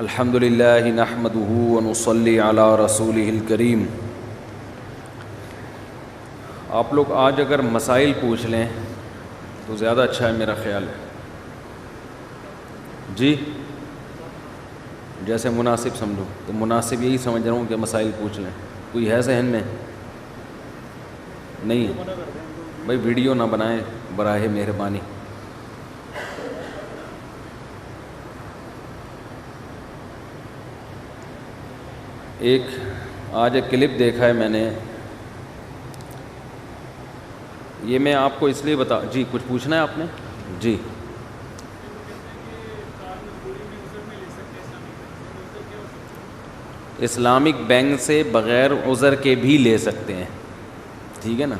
الحمد للہ نحمده ونصلی علی رسولہ الکریم۔ آپ لوگ آج اگر مسائل پوچھ لیں تو زیادہ اچھا ہے میرا خیال ہے۔ جی جیسے مناسب سمجھو، تو مناسب یہی سمجھ رہا ہوں کہ مسائل پوچھ لیں۔ کوئی ہے ذہن میں؟ نہیں ہے؟ بھائی ویڈیو نہ بنائیں براہ مہربانی۔ آج ایک کلپ دیکھا ہے میں نے، یہ میں آپ کو اس لیے جی کچھ پوچھنا ہے آپ نے؟ جی اسلامک بینک سے بغیر عذر کے بھی لے سکتے ہیں، ٹھیک ہے نا؟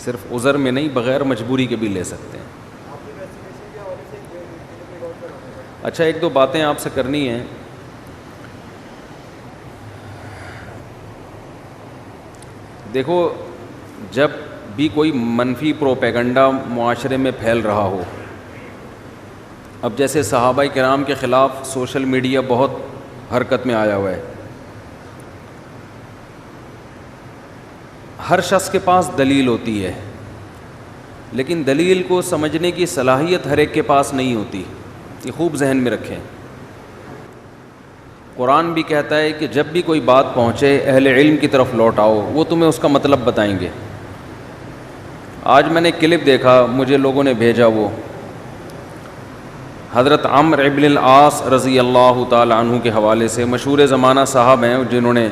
صرف عذر میں نہیں، بغیر مجبوری کے بھی لے سکتے ہیں۔ اچھا ایک دو باتیں آپ سے کرنی ہیں۔ دیکھو، جب بھی کوئی منفی پروپیگنڈا معاشرے میں پھیل رہا ہو، اب جیسے صحابہ کرام کے خلاف سوشل میڈیا بہت حرکت میں آیا ہوا ہے، ہر شخص کے پاس دلیل ہوتی ہے، لیکن دلیل کو سمجھنے کی صلاحیت ہر ایک کے پاس نہیں ہوتی، یہ خوب ذہن میں رکھیں۔ قرآن بھی کہتا ہے کہ جب بھی کوئی بات پہنچے اہل علم کی طرف لوٹاؤ، وہ تمہیں اس کا مطلب بتائیں گے۔ آج میں نے کلپ دیکھا، مجھے لوگوں نے بھیجا، وہ حضرت عمرو ابن العاص رضی اللہ تعالی عنہ کے حوالے سے، مشہور زمانہ صاحب ہیں جنہوں نے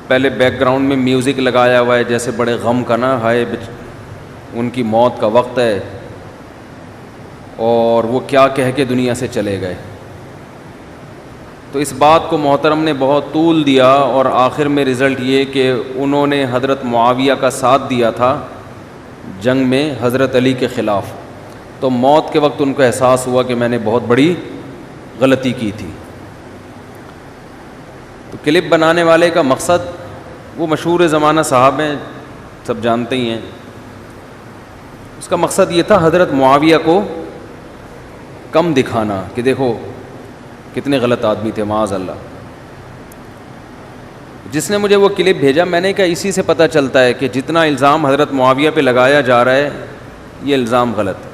پہلے بیک گراؤنڈ میں میوزک لگایا ہوا ہے جیسے بڑے غم کا نا، ہائے ان کی موت کا وقت ہے اور وہ کیا کہہ کے دنیا سے چلے گئے۔ تو اس بات کو محترم نے بہت طول دیا اور آخر میں رزلٹ یہ کہ انہوں نے حضرت معاویہ کا ساتھ دیا تھا جنگ میں حضرت علی کے خلاف، تو موت کے وقت ان کو احساس ہوا کہ میں نے بہت بڑی غلطی کی تھی۔ تو کلپ بنانے والے کا مقصد، وہ مشہور زمانہ صاحب ہیں، سب جانتے ہی ہیں، اس کا مقصد یہ تھا حضرت معاویہ کو کم دکھانا کہ دیکھو کتنے غلط آدمی تھے، معاذ اللہ۔ جس نے مجھے وہ کلپ بھیجا، میں نے کہا اسی سے پتہ چلتا ہے کہ جتنا الزام حضرت معاویہ پہ لگایا جا رہا ہے یہ الزام غلط ہے۔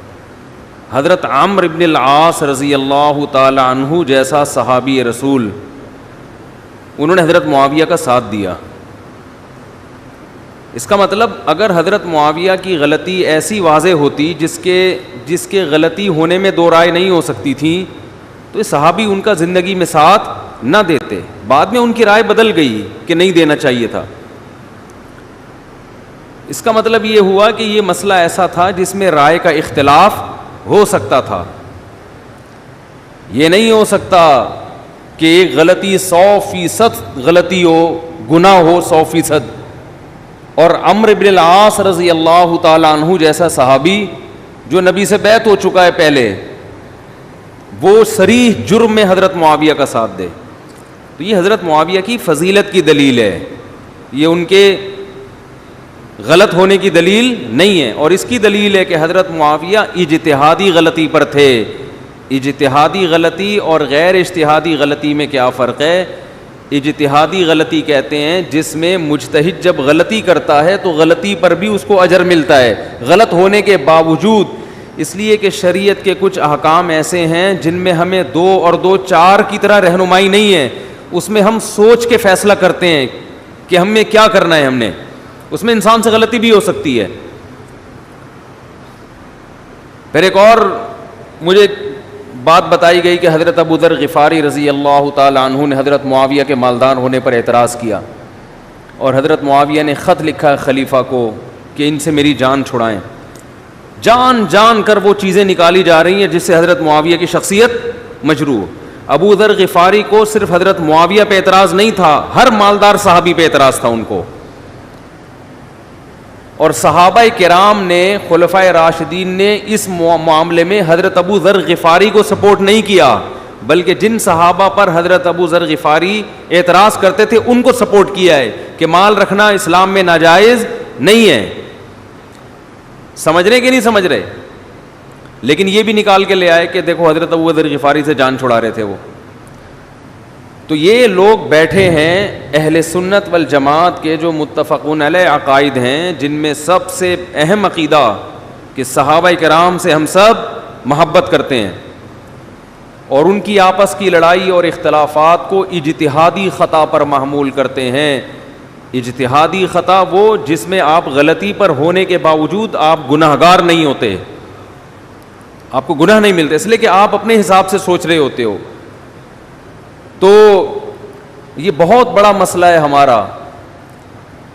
حضرت عمرو ابن العاص رضی اللہ تعالی عنہ جیسا صحابی رسول، انہوں نے حضرت معاویہ کا ساتھ دیا۔ اس کا مطلب اگر حضرت معاویہ کی غلطی ایسی واضح ہوتی جس کے غلطی ہونے میں دو رائے نہیں ہو سکتی تھی، تو یہ صحابی ان کا زندگی میں ساتھ نہ دیتے۔ بعد میں ان کی رائے بدل گئی کہ نہیں دینا چاہیے تھا۔ اس کا مطلب یہ ہوا کہ یہ مسئلہ ایسا تھا جس میں رائے کا اختلاف ہو سکتا تھا۔ یہ نہیں ہو سکتا کہ ایک غلطی 100% غلطی ہو، گناہ ہو 100%، اور عمرو بن العاص رضی اللہ تعالی عنہ جیسا صحابی جو نبی سے بیعت ہو چکا ہے پہلے، وہ صریح جرم میں حضرت معاویہ کا ساتھ دے۔ تو یہ حضرت معاویہ کی فضیلت کی دلیل ہے، یہ ان کے غلط ہونے کی دلیل نہیں ہے۔ اور اس کی دلیل ہے کہ حضرت معاویہ اجتہادی غلطی پر تھے۔ اجتہادی غلطی اور غیر اجتہادی غلطی میں کیا فرق ہے؟ اجتہادی غلطی کہتے ہیں جس میں مجتہد جب غلطی کرتا ہے تو غلطی پر بھی اس کو اجر ملتا ہے غلط ہونے کے باوجود، اس لیے کہ شریعت کے کچھ احکام ایسے ہیں جن میں ہمیں 2 اور 2 4 کی طرح رہنمائی نہیں ہے، اس میں ہم سوچ کے فیصلہ کرتے ہیں کہ ہمیں کیا کرنا ہے۔ اس میں انسان سے غلطی بھی ہو سکتی ہے۔ پھر ایک اور مجھے بات بتائی گئی کہ حضرت ابو ذر غفاری رضی اللہ تعالی عنہ نے حضرت معاویہ کے مالدار ہونے پر اعتراض کیا، اور حضرت معاویہ نے خط لکھا خلیفہ کو کہ ان سے میری جان چھڑائیں۔ جان کر وہ چیزیں نکالی جا رہی ہیں جس سے حضرت معاویہ کی شخصیت مجروح۔ ابو ذر غفاری کو صرف حضرت معاویہ پہ اعتراض نہیں تھا، ہر مالدار صحابی پہ اعتراض تھا ان کو۔ اور صحابہ کرام نے، خلفائے راشدین نے اس معاملے میں حضرت ابو ذر غفاری کو سپورٹ نہیں کیا، بلکہ جن صحابہ پر حضرت ابو ذر غفاری اعتراض کرتے تھے ان کو سپورٹ کیا ہے کہ مال رکھنا اسلام میں ناجائز نہیں ہے۔ سمجھ رہے کہ نہیں سمجھ رہے؟ لیکن یہ بھی نکال کے لے آئے کہ دیکھو حضرت ابو ذر غفاری سے جان چھڑا رہے تھے وہ. تو یہ لوگ بیٹھے ہیں اہل سنت والجماعت کے جو متفقون علیہ عقائد ہیں، جن میں سب سے اہم عقیدہ کہ صحابہ کرام سے ہم سب محبت کرتے ہیں، اور ان کی آپس کی لڑائی اور اختلافات کو اجتہادی خطا پر محمول کرتے ہیں. اجتہادی خطا وہ جس میں آپ غلطی پر ہونے کے باوجود آپ گناہگار نہیں ہوتے، آپ کو گناہ نہیں ملتے، اس لیے کہ آپ اپنے حساب سے سوچ رہے ہوتے ہو. تو یہ بہت بڑا مسئلہ ہے ہمارا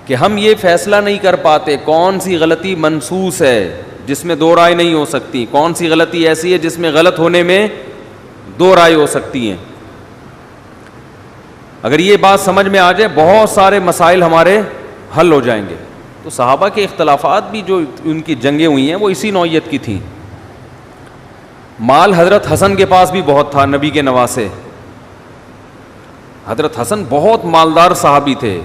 کہ ہم یہ فیصلہ نہیں کر پاتے کون سی غلطی منسوس ہے جس میں دو رائے نہیں ہو سکتی، کون سی غلطی ایسی ہے جس میں غلط ہونے میں دو رائے ہو سکتی ہیں. اگر یہ بات سمجھ میں آ جائے بہت سارے مسائل ہمارے حل ہو جائیں گے. تو صحابہ کے اختلافات بھی جو ان کی جنگیں ہوئی ہیں وہ اسی نوعیت کی تھیں. مال حضرت حسن کے پاس بھی بہت تھا، نبی کے نواسے. حضرت حسن بہت مالدار صحابی تھے.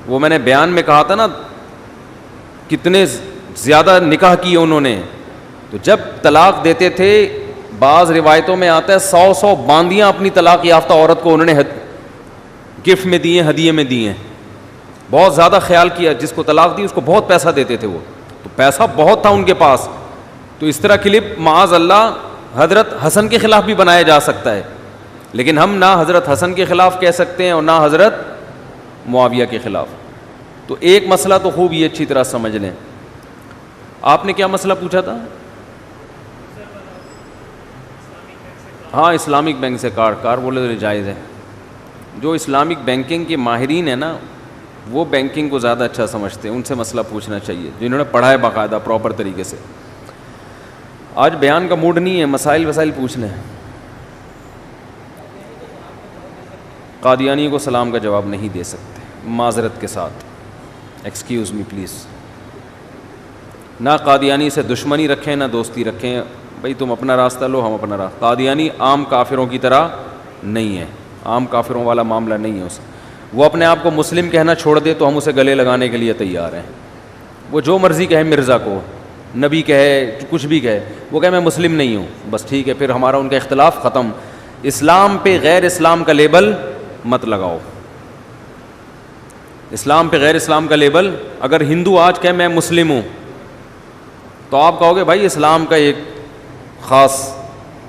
وہ میں نے بیان میں کہا تھا نا کتنے زیادہ نکاح کیے انہوں نے. تو جب طلاق دیتے تھے بعض روایتوں میں آتا ہے 100 باندیاں اپنی طلاق یافتہ عورت کو انہوں نے گفٹ میں دی ہیں، ہدیے میں دی ہیں. بہت زیادہ خیال کیا، جس کو طلاق دی اس کو بہت پیسہ دیتے تھے وہ. تو پیسہ بہت تھا ان کے پاس. تو اس طرح کلپ معاذ اللہ حضرت حسن کے خلاف بھی بنایا جا سکتا ہے، لیکن ہم نہ حضرت حسن کے خلاف کہہ سکتے ہیں اور نہ حضرت معاویہ کے خلاف. تو ایک مسئلہ تو خوب یہ اچھی طرح سمجھ لیں. آپ نے کیا مسئلہ پوچھا تھا؟ ہاں اسلامک بینک سے کار بولے تو جائز ہے. جو اسلامک بینکنگ کے ماہرین ہیں نا وہ بینکنگ کو زیادہ اچھا سمجھتے ہیں، ان سے مسئلہ پوچھنا چاہیے جنہوں نے پڑھا ہے باقاعدہ پراپر طریقے سے. آج بیان کا موڈ نہیں ہے، مسائل پوچھ لیں. قادیانی کو سلام کا جواب نہیں دے سکتے معذرت کے ساتھ، ایکسکیوز می پلیز. نہ قادیانی سے دشمنی رکھیں نہ دوستی رکھیں، بھئی تم اپنا راستہ لو ہم اپنا راستہ. قادیانی عام کافروں کی طرح نہیں ہے، عام کافروں والا معاملہ نہیں ہے اس. وہ اپنے آپ کو مسلم کہنا چھوڑ دے تو ہم اسے گلے لگانے کے لیے تیار ہیں. وہ جو مرضی کہے، مرزا کو نبی کہے، کچھ بھی کہے، وہ کہے میں مسلم نہیں ہوں، بس ٹھیک ہے، پھر ہمارا ان کا اختلاف ختم. اسلام پہ غیر اسلام کا لیبل مت لگاؤ. اسلام پہ غیر اسلام کا لیبل، اگر ہندو آج کہے میں مسلم ہوں تو آپ کہو گے بھائی اسلام کا ایک خاص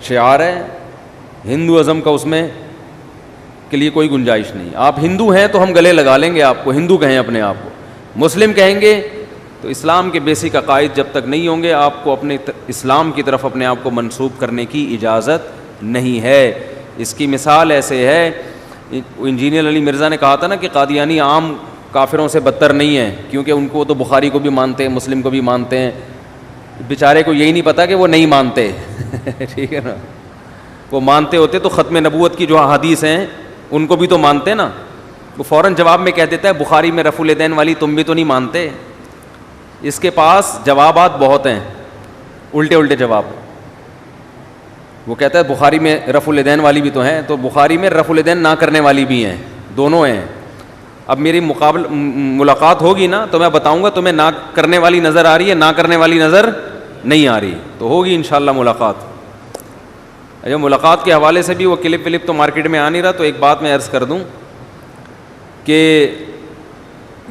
شعار ہے، ہندوازم کا اس میں کے لیے کوئی گنجائش نہیں. آپ ہندو ہیں تو ہم گلے لگا لیں گے آپ کو، ہندو کہیں اپنے آپ کو. مسلم کہیں گے تو اسلام کے بیسک عقائد جب تک نہیں ہوں گے آپ کو اپنے اسلام کی طرف اپنے آپ کو منسوب کرنے کی اجازت نہیں ہے. اس کی مثال ایسے ہے، انجینئر علی مرزا نے کہا تھا نا کہ قادیانی عام کافروں سے بدتر نہیں ہے، کیونکہ ان کو تو بخاری کو بھی مانتے ہیں، مسلم کو بھی مانتے ہیں. بیچارے کو یہی نہیں پتا کہ وہ نہیں مانتے ٹھیک ہے نا. وہ مانتے ہوتے تو ختم نبوت کی جو احادیث ہیں ان کو بھی تو مانتے نا. وہ فوراً جواب میں کہہ دیتا ہے بخاری میں رفع الیدین والی تم بھی تو نہیں مانتے. اس کے پاس جوابات بہت ہیں، الٹے جواب. وہ کہتا ہے بخاری میں رفع الیدین والی بھی تو ہیں، تو بخاری میں رفع الیدین نہ کرنے والی بھی ہیں، دونوں ہیں. اب میری ملاقات ہوگی نا تو میں بتاؤں گا تمہیں نہ کرنے والی نظر آ رہی ہے، نہ کرنے والی نظر نہیں آ رہی، تو ہوگی انشاءاللہ ملاقات. اچھا ملاقات کے حوالے سے بھی وہ کلپ تو مارکیٹ میں آ نہیں رہا، تو ایک بات میں عرض کر دوں کہ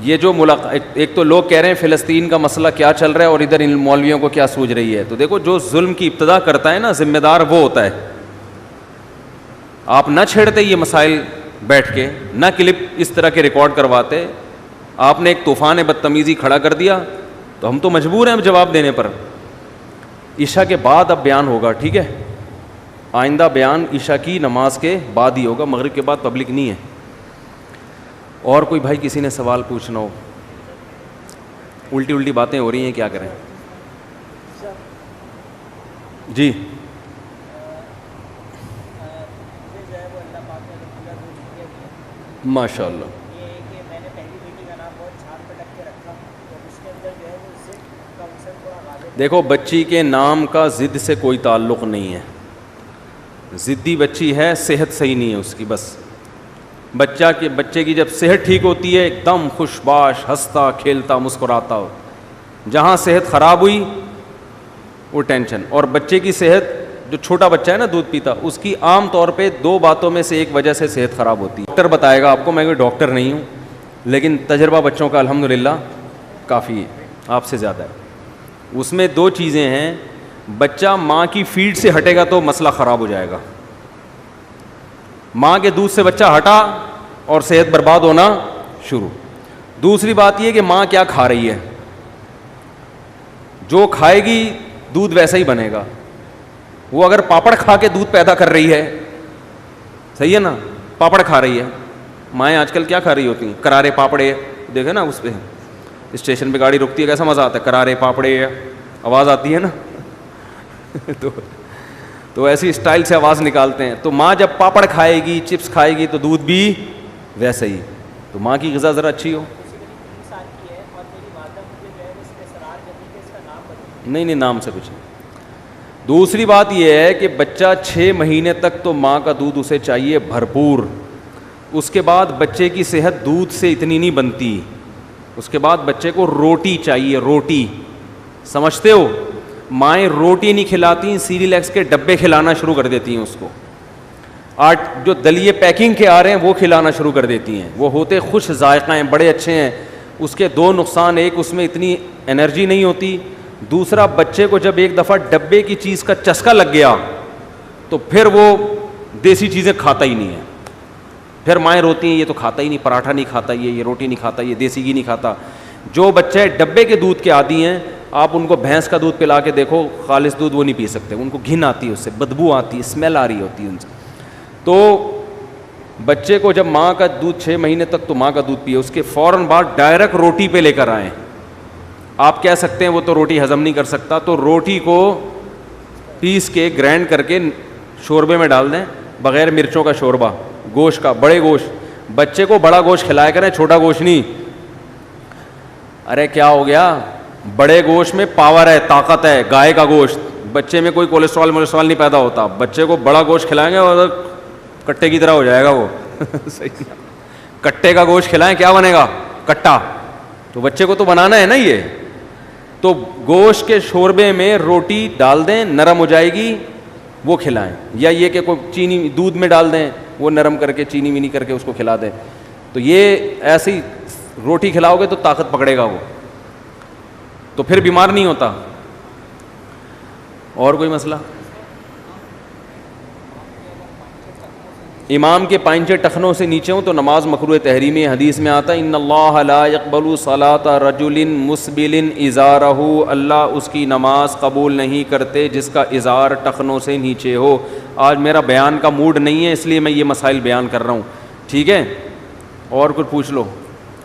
یہ جو ایک تو لوگ کہہ رہے ہیں فلسطین کا مسئلہ کیا چل رہا ہے اور ادھر ان مولویوں کو کیا سوچ رہی ہے. تو دیکھو جو ظلم کی ابتدا کرتا ہے نا ذمہ دار وہ ہوتا ہے. آپ نہ چھیڑتے یہ مسائل بیٹھ کے، نہ کلپ اس طرح کے ریکارڈ کرواتے. آپ نے ایک طوفان بدتمیزی کھڑا کر دیا تو ہم تو مجبور ہیں اب جواب دینے پر. عشاء کے بعد اب بیان ہوگا، ٹھیک ہے، آئندہ بیان عشاء کی نماز کے بعد ہی ہوگا، مغرب کے بعد پبلک نہیں ہے. اور کوئی بھائی کسی نے سوال پوچھنا ہو؟ الٹی باتیں ہو رہی ہیں، کیا کریں؟ جی ماشاء اللہ. دیکھو بچی کے نام کا ضد سے کوئی تعلق نہیں ہے. ضدی بچی ہے، صحت صحیح نہیں ہے اس کی. بس بچے کی جب صحت ٹھیک ہوتی ہے ایک دم خوش باش، ہنستا کھیلتا مسکراتا ہو. جہاں صحت خراب ہوئی وہ ٹینشن. اور بچے کی صحت, جو چھوٹا بچہ ہے نا دودھ پیتا, اس کی عام طور پہ 2 باتوں میں سے ایک وجہ سے صحت خراب ہوتی ہے. ڈاکٹر بتائے گا آپ کو, میں کوئی ڈاکٹر نہیں ہوں, لیکن تجربہ بچوں کا الحمدللہ کافی ہے, آپ سے زیادہ ہے. اس میں 2 چیزیں ہیں. بچہ ماں کی فیڈ سے ہٹے گا تو مسئلہ خراب ہو جائے گا. ماں کے دودھ سے بچہ ہٹا اور صحت برباد ہونا شروع. دوسری بات یہ کہ ماں کیا کھا رہی ہے, جو کھائے گی دودھ ویسا ہی بنے گا. وہ اگر پاپڑ کھا کے دودھ پیدا کر رہی ہے, صحیح ہے نا, پاپڑ کھا رہی ہے. مائیں آج کل کیا کھا رہی ہوتی ہیں, کرارے پاپڑے, دیکھیں نا اس پہ اسٹیشن پہ گاڑی رکتی ہے کیسا مزہ آتا ہے, کرارے پاپڑے آواز آتی ہے نا تو ایسی اسٹائل سے آواز نکالتے ہیں. تو ماں جب پاپڑ کھائے گی, چپس کھائے گی, تو دودھ بھی ویسا ہی. تو ماں کی غذا ذرا اچھی ہو. نہیں نام سے کچھ نہیں. دوسری بات یہ ہے کہ بچہ 6 مہینے تک تو ماں کا دودھ اسے چاہیے بھرپور. اس کے بعد بچے کی صحت دودھ سے اتنی نہیں بنتی. اس کے بعد بچے کو روٹی چاہیے, روٹی, سمجھتے ہو. مائیں روٹی نہیں کھلاتی, سیریلیکس کے ڈبے کھلانا شروع کر دیتی ہیں اس کو. جو دلیے پیکنگ کے آ رہے ہیں وہ کھلانا شروع کر دیتی ہیں. وہ ہوتے خوش ذائقہ ہیں, بڑے اچھے ہیں. اس کے 2 نقصان, ایک اس میں اتنی انرجی نہیں ہوتی, دوسرا بچے کو جب ایک دفعہ ڈبے کی چیز کا چسکا لگ گیا تو پھر وہ دیسی چیزیں کھاتا ہی نہیں ہے. پھر مائیں روتی ہیں, یہ تو کھاتا ہی نہیں, پراٹھا نہیں کھاتا, یہ روٹی نہیں کھاتا, یہ دیسی گھی نہیں کھاتا. جو بچے ڈبے کے دودھ کے عادی ہیں, آپ ان کو بھینس کا دودھ پلا کے دیکھو, خالص دودھ وہ نہیں پی سکتے. ان کو گھن آتی ہے, اس سے بدبو آتی ہے, اسمیل آ رہی ہوتی ہے ان سے. تو بچے کو جب ماں کا دودھ 6 مہینے تک تو ماں کا دودھ پیے, اس کے فوراً بعد ڈائریکٹ روٹی پہ لے کر آئیں. آپ کہہ سکتے ہیں وہ تو روٹی ہضم نہیں کر سکتا, تو روٹی کو پیس کے گرائنڈ کر کے شوربے میں ڈال دیں, بغیر مرچوں کا شوربہ, گوشت کا, بڑے گوشت. بچے کو بڑا گوشت کھلایا کریں, چھوٹا گوشت نہیں. ارے کیا ہو گیا, بڑے گوشت میں پاور ہے, طاقت ہے. گائے کا گوشت, بچے میں کوئی کولیسٹرول نہیں پیدا ہوتا. بچے کو بڑا گوشت کھلائیں گے اور کٹے کی طرح ہو جائے گا وہ کٹے کا گوشت کھلائیں, کیا بنے گا, کٹا. تو بچے کو تو بنانا ہے نا یہ. تو گوشت کے شوربے میں روٹی ڈال دیں, نرم ہو جائے گی, وہ کھلائیں. یا یہ کہ کوئی چینی دودھ میں ڈال دیں, وہ نرم کر کے چینی وینی کر کے اس کو کھلا دیں. تو یہ ایسی روٹی کھلاؤ گے تو طاقت پکڑے گا وہ, تو پھر بیمار نہیں ہوتا. اور کوئی مسئلہ؟ امام کے پائنچے ٹخنوں سے نیچے ہوں تو نماز مکروہ تحریمی. حدیث میں آتا ہے ان اللہ لا يقبل صلاة رجل مسبل ازارہ, اللہ اس کی نماز قبول نہیں کرتے جس کا ازار ٹخنوں سے نیچے ہو. آج میرا بیان کا موڈ نہیں ہے, اس لیے میں یہ مسائل بیان کر رہا ہوں, ٹھیک ہے. اور کچھ پوچھ لو.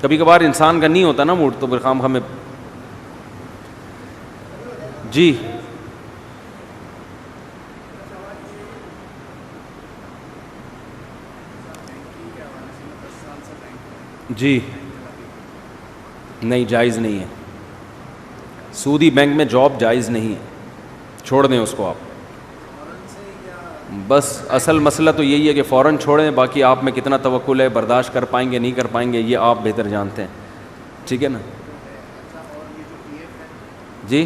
کبھی کبھار انسان کا نہیں ہوتا نا موڈ, تو برخام ہمیں. جی جی نہیں, جائز نہیں ہے. سودی بینک میں جاب جائز نہیں ہے, چھوڑ دیں اس کو آپ. بس اصل مسئلہ تو یہی ہے کہ فوراً چھوڑیں. باقی آپ میں کتنا توکل ہے, برداشت کر پائیں گے نہیں کر پائیں گے, یہ آپ بہتر جانتے ہیں, ٹھیک ہے نا. جی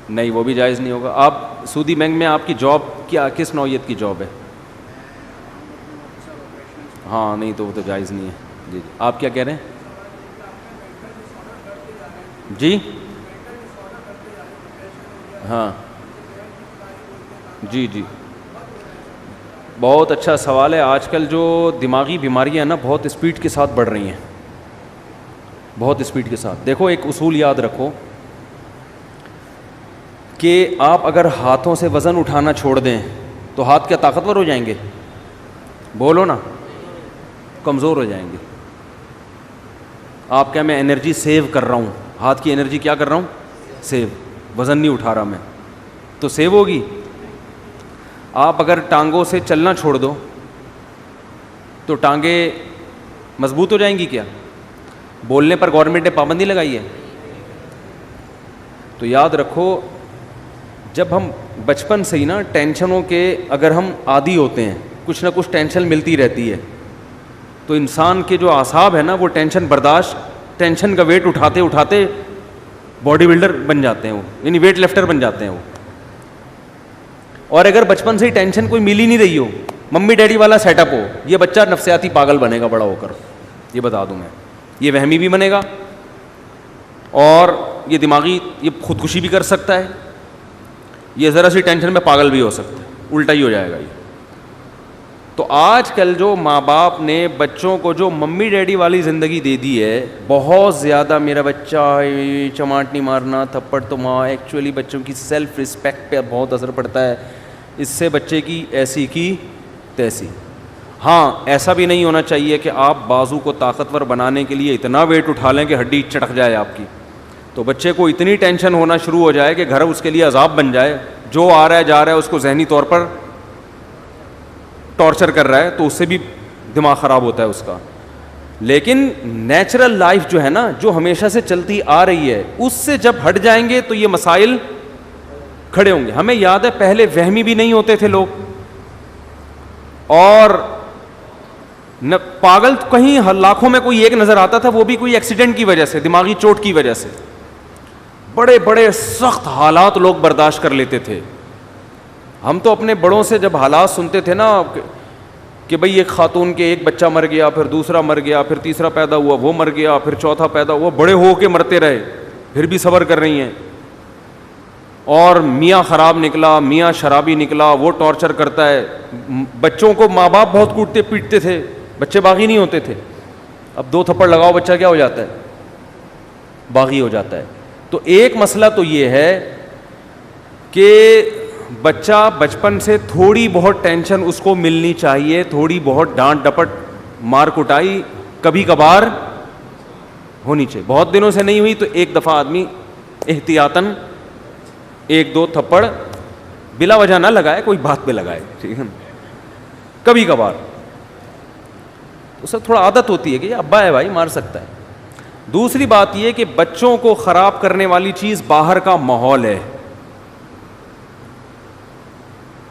نہیں, وہ بھی جائز نہیں ہوگا. آپ سودی بینک میں آپ کی جاب کیا, کس نوعیت کی جاب ہے؟ ہاں نہیں, تو وہ تو جائز نہیں ہے. جی آپ کیا کہہ رہے ہیں؟ جی ہاں جی جی, بہت اچھا سوال ہے. آج کل جو دماغی بیماریاں ہیں نا, بہت اسپیڈ کے ساتھ بڑھ رہی ہیں, بہت اسپیڈ کے ساتھ. دیکھو ایک اصول یاد رکھو کہ آپ اگر ہاتھوں سے وزن اٹھانا چھوڑ دیں تو ہاتھ کیا طاقتور ہو جائیں گے؟ بولو نا, کمزور ہو جائیں گے. آپ کیا, میں انرجی سیو کر رہا ہوں, ہاتھ کی انرجی کیا کر رہا ہوں, سیو. وزن نہیں اٹھا رہا میں, تو سیو ہوگی. آپ اگر ٹانگوں سے چلنا چھوڑ دو تو ٹانگیں مضبوط ہو جائیں گی کیا؟ بولنے پر گورنمنٹ نے پابندی لگائی ہے. تو یاد رکھو, جب ہم بچپن سے ہی نا ٹینشنوں کے اگر ہم عادی ہوتے ہیں, کچھ نہ کچھ ٹینشن ملتی رہتی ہے, تو انسان کے جو اعصاب ہے نا وہ ٹینشن برداشت, ٹینشن کا ویٹ اٹھاتے اٹھاتے باڈی بلڈر بن جاتے ہیں وہ, یعنی ویٹ لفٹر بن جاتے ہیں وہ. اور اگر بچپن سے ہی ٹینشن کوئی مل ہی نہیں رہی ہو, ممی ڈیڈی والا سیٹ اپ ہو, یہ بچہ نفسیاتی پاگل بنے گا بڑا ہو کر, یہ بتا دوں میں. یہ وہمی بھی بنے گا اور یہ دماغی یہ خودکشی بھی کر سکتا ہے, یہ ذرا سی ٹینشن میں پاگل بھی ہو سکتا ہے, الٹا ہی ہو جائے گا یہ. تو آج کل جو ماں باپ نے بچوں کو جو ممی ڈیڈی والی زندگی دے دی ہے, بہت زیادہ میرا بچہ چماٹ نہیں مارنا, تھپڑ تو ماں, ایکچولی بچوں کی سیلف رسپیکٹ پہ بہت اثر پڑتا ہے. اس سے بچے کی ایسی کی تیسی. ہاں ایسا بھی نہیں ہونا چاہیے کہ آپ بازو کو طاقتور بنانے کے لیے اتنا ویٹ اٹھا لیں کہ ہڈی چٹک جائے آپ کی, تو بچے کو اتنی ٹینشن ہونا شروع ہو جائے کہ گھر اس کے لیے عذاب بن جائے, جو آ رہا ہے جا رہا ہے اس کو ذہنی طور پر ٹارچر کر رہا ہے, تو اس سے بھی دماغ خراب ہوتا ہے اس کا. لیکن نیچرل لائف جو ہے نا, جو ہمیشہ سے چلتی آ رہی ہے, اس سے جب ہٹ جائیں گے تو یہ مسائل کھڑے ہوں گے. ہمیں یاد ہے پہلے وہمی بھی نہیں ہوتے تھے لوگ, اور پاگل کہیں لاکھوں میں کوئی ایک نظر آتا تھا, وہ بھی کوئی ایکسیڈنٹ کی وجہ سے, دماغی چوٹ کی وجہ سے. بڑے بڑے سخت حالات لوگ برداشت کر لیتے تھے. ہم تو اپنے بڑوں سے جب حالات سنتے تھے نا کہ بھئی ایک خاتون کے ایک بچہ مر گیا, پھر دوسرا مر گیا, پھر تیسرا پیدا ہوا وہ مر گیا, پھر چوتھا پیدا ہوا, بڑے ہو کے مرتے رہے, پھر بھی صبر کر رہی ہیں. اور میاں خراب نکلا, میاں شرابی نکلا, وہ ٹارچر کرتا ہے. بچوں کو ماں باپ بہت کوٹتے پیٹتے تھے, بچے باغی نہیں ہوتے تھے. اب 2 تھپڑ لگاؤ بچہ کیا ہو جاتا ہے, باغی ہو جاتا ہے. تو ایک مسئلہ تو یہ ہے کہ بچہ بچپن سے تھوڑی بہت ٹینشن اس کو ملنی چاہیے, تھوڑی بہت ڈانٹ ڈپٹ مار کٹائی کبھی کبھار ہونی چاہیے. بہت دنوں سے نہیں ہوئی تو ایک دفعہ آدمی احتیاطاً 1-2 تھپڑ بلا وجہ نہ لگائے, کوئی بات پہ لگائے, ٹھیک ہے, کبھی کبھار. اسے تھوڑا عادت ہوتی ہے کہ یہ ابا ہے بھائی مار سکتا ہے. دوسری بات یہ کہ بچوں کو خراب کرنے والی چیز باہر کا ماحول ہے.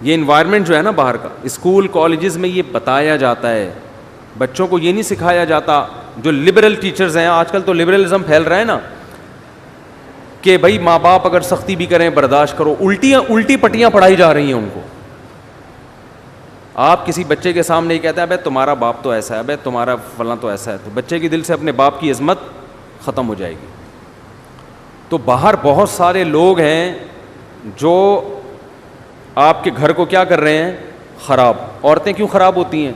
یہ انوائرمنٹ جو ہے نا باہر کا, اسکول کالجز میں یہ بتایا جاتا ہے, بچوں کو یہ نہیں سکھایا جاتا. جو لبرل ٹیچرز ہیں, آج کل تو لبرلزم پھیل رہا ہے نا, کہ بھائی ماں باپ اگر سختی بھی کریں برداشت کرو, الٹی پٹیاں پڑھائی جا رہی ہیں ان کو. آپ کسی بچے کے سامنے یہ کہتے ہیں ابے تمہارا باپ تو ایسا ہے, ابے تمہارا فلاں تو ایسا ہے, تو بچے کے دل سے اپنے باپ کی عظمت ختم ہو جائے گی. تو باہر بہت سارے لوگ ہیں جو آپ کے گھر کو کیا کر رہے ہیں, خراب. عورتیں کیوں خراب ہوتی ہیں,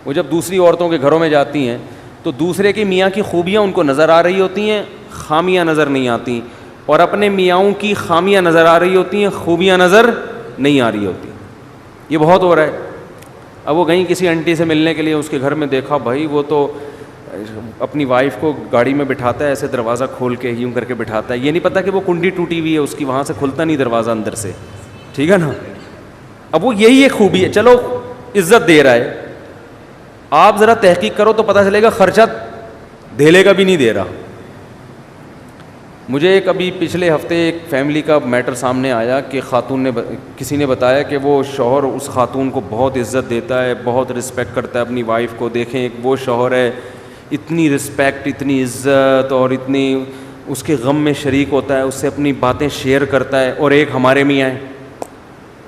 وہ جب دوسری عورتوں کے گھروں میں جاتی ہیں تو دوسرے کے میاں کی خوبیاں ان کو نظر آ رہی ہوتی ہیں, خامیاں نظر نہیں آتی, اور اپنے میاؤں کی خامیاں نظر آ رہی ہوتی ہیں, خوبیاں نظر نہیں آ رہی ہوتی. یہ بہت ہو رہا ہے. اب وہ گئیں کسی آنٹی سے ملنے کے لیے, اس کے گھر میں دیکھا بھائی وہ تو اپنی وائف کو گاڑی میں بٹھاتا ہے, ایسے دروازہ کھول کے یوں کر کے بٹھاتا ہے, یہ نہیں پتا کہ وہ کنڈی ٹوٹی ہوئی ہے اس کی, وہاں سے کھلتا نہیں دروازہ اندر سے, ٹھیک ہے نا. اب وہ یہی ایک خوبی ہے, چلو عزت دے رہا ہے, آپ ذرا تحقیق کرو تو پتہ چلے گا خرچہ دھیلے کا بھی نہیں دے رہا. مجھے ابھی پچھلے ہفتے ایک فیملی کا میٹر سامنے آیا کہ خاتون نے, کسی نے بتایا کہ وہ شوہر اس خاتون کو بہت عزت دیتا ہے, بہت رسپیکٹ کرتا ہے اپنی وائف کو. دیکھیں ایک وہ شوہر ہے, اتنی رسپیکٹ, اتنی عزت, اور اتنی اس کے غم میں شریک ہوتا ہے, اس سے اپنی باتیں شیئر کرتا ہے. اور ایک ہمارے میاں ہیں,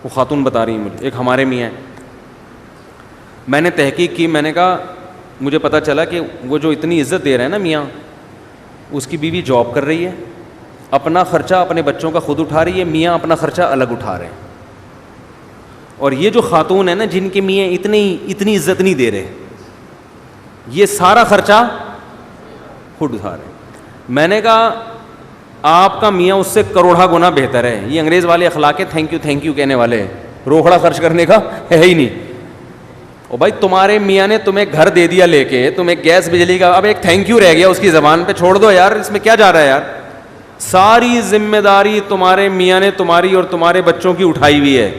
وہ خاتون بتا رہی ہیں مجھے, ایک ہمارے میاں ہیں. میں نے تحقیق کی, میں نے کہا مجھے پتہ چلا کہ وہ جو اتنی عزت دے رہے ہیں نا میاں, اس کی بیوی جاب کر رہی ہے, اپنا خرچہ اپنے بچوں کا خود اٹھا رہی ہے, میاں اپنا خرچہ الگ اٹھا رہے ہیں. اور یہ جو خاتون ہے نا جن کے میاں اتنی عزت نہیں دے رہے, یہ سارا خرچہ خود اٹھا رہے ہیں. میں نے کہا آپ کا میاں اس سے کروڑا گنا بہتر ہے. یہ انگریز والے اخلاق ہے, تھینک یو کہنے والے, روکڑا خرچ کرنے کا ہے ہی نہیں. اور بھائی تمہارے میاں نے تمہیں گھر دے دیا لے کے, تمہیں گیس بجلی کا, اب ایک تھینک یو رہ گیا اس کی زبان پہ, چھوڑ دو یار, اس میں کیا جا رہا ہے یار. ساری ذمہ داری تمہارے میاں نے تمہاری اور تمہارے بچوں کی اٹھائی ہوئی ہے.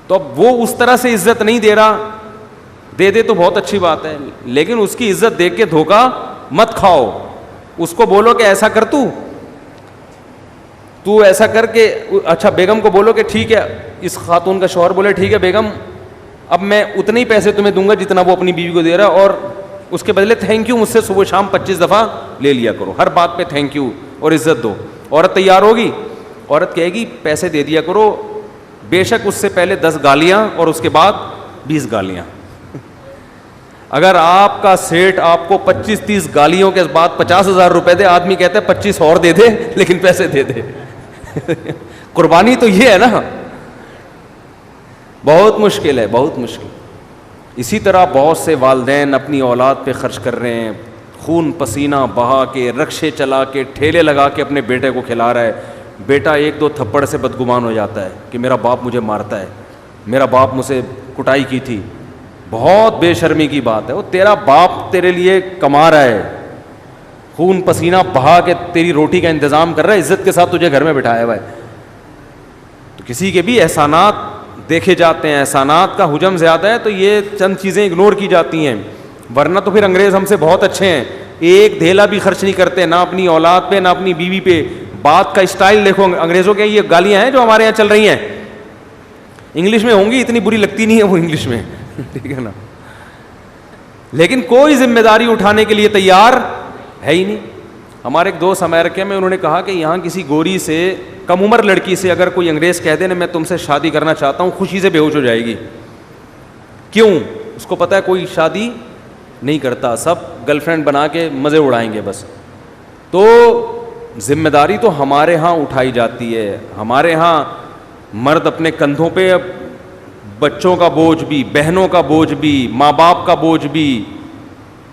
تو اب وہ اس طرح سے عزت نہیں دے رہا, دے دے تو بہت اچھی بات ہے, لیکن اس کی عزت دیکھ کے دھوکا مت کھاؤ. اس کو بولو کہ ایسا کر, تو ایسا کر کے, اچھا بیگم کو بولو کہ ٹھیک ہے, اس خاتون کا شوہر بولے ٹھیک ہے بیگم اب میں اتنے ہی پیسے تمہیں دوں گا جتنا وہ اپنی بیوی کو دے رہا ہے, اور اس کے بدلے تھینک یو مجھ سے صبح شام 25 دفعہ لے لیا کرو, ہر بات پہ تھینک یو, اور عزت دو. عورت تیار ہوگی, عورت کہے گی پیسے دے دیا کرو, بے شک اس سے پہلے 10 گالیاں اور اس کے بعد 20 گالیاں. اگر آپ کا سیٹ آپ کو 25-30 گالیوں کے بعد 50,000 روپے دے, آدمی کہتا ہے 25 اور دے دے لیکن پیسے دے دے. قربانی تو یہ ہے نا. بہت مشکل ہے, بہت مشکل. اسی طرح بہت سے والدین اپنی اولاد پہ خرچ کر رہے ہیں, خون پسینہ بہا کے, رکشے چلا کے, ٹھیلے لگا کے اپنے بیٹے کو کھلا رہا ہے. بیٹا 1-2 تھپڑ سے بدگمان ہو جاتا ہے کہ میرا باپ مجھے مارتا ہے, میرا باپ مجھ سے کٹائی کی تھی. بہت بے شرمی کی بات ہے. وہ تیرا باپ تیرے لیے کما رہا ہے, خون پسینہ بہا کے تیری روٹی کا انتظام کر رہا ہے, عزت کے ساتھ تجھے گھر میں بٹھایا ہوا ہے. تو کسی کے بھی احسانات دیکھے جاتے ہیں, احسانات کا حجم زیادہ ہے تو یہ چند چیزیں اگنور کی جاتی ہیں. ورنہ تو پھر انگریز ہم سے بہت اچھے ہیں, ایک دھیلا بھی خرچ نہیں کرتے, نہ اپنی اولاد پہ نہ اپنی بیوی پہ. بات کا اسٹائل دیکھو انگریزوں کے, یہ گالیاں ہیں جو ہمارے یہاں چل رہی ہیں انگلش میں ہوں گی, اتنی بری لگتی نہیں ہے وہ انگلش میں, ٹھیک ہے نا, لیکن کوئی ذمہ داری اٹھانے کے لیے تیار ہے ہی نہیں. ہمارے ایک دوست امریکہ میں, انہوں نے کہا کہ یہاں کسی گوری سے, کم عمر لڑکی سے اگر کوئی انگریز کہہ دے نا میں تم سے شادی کرنا چاہتا ہوں, خوشی سے بے ہوش ہو جائے گی. کیوں؟ اس کو پتہ ہے کوئی شادی نہیں کرتا, سب گرل فرینڈ بنا کے مزے اڑائیں گے بس. تو ذمہ داری تو ہمارے ہاں اٹھائی جاتی ہے. ہمارے ہاں مرد اپنے کندھوں پہ بچوں کا بوجھ بھی, بہنوں کا بوجھ بھی, ماں باپ کا بوجھ بھی,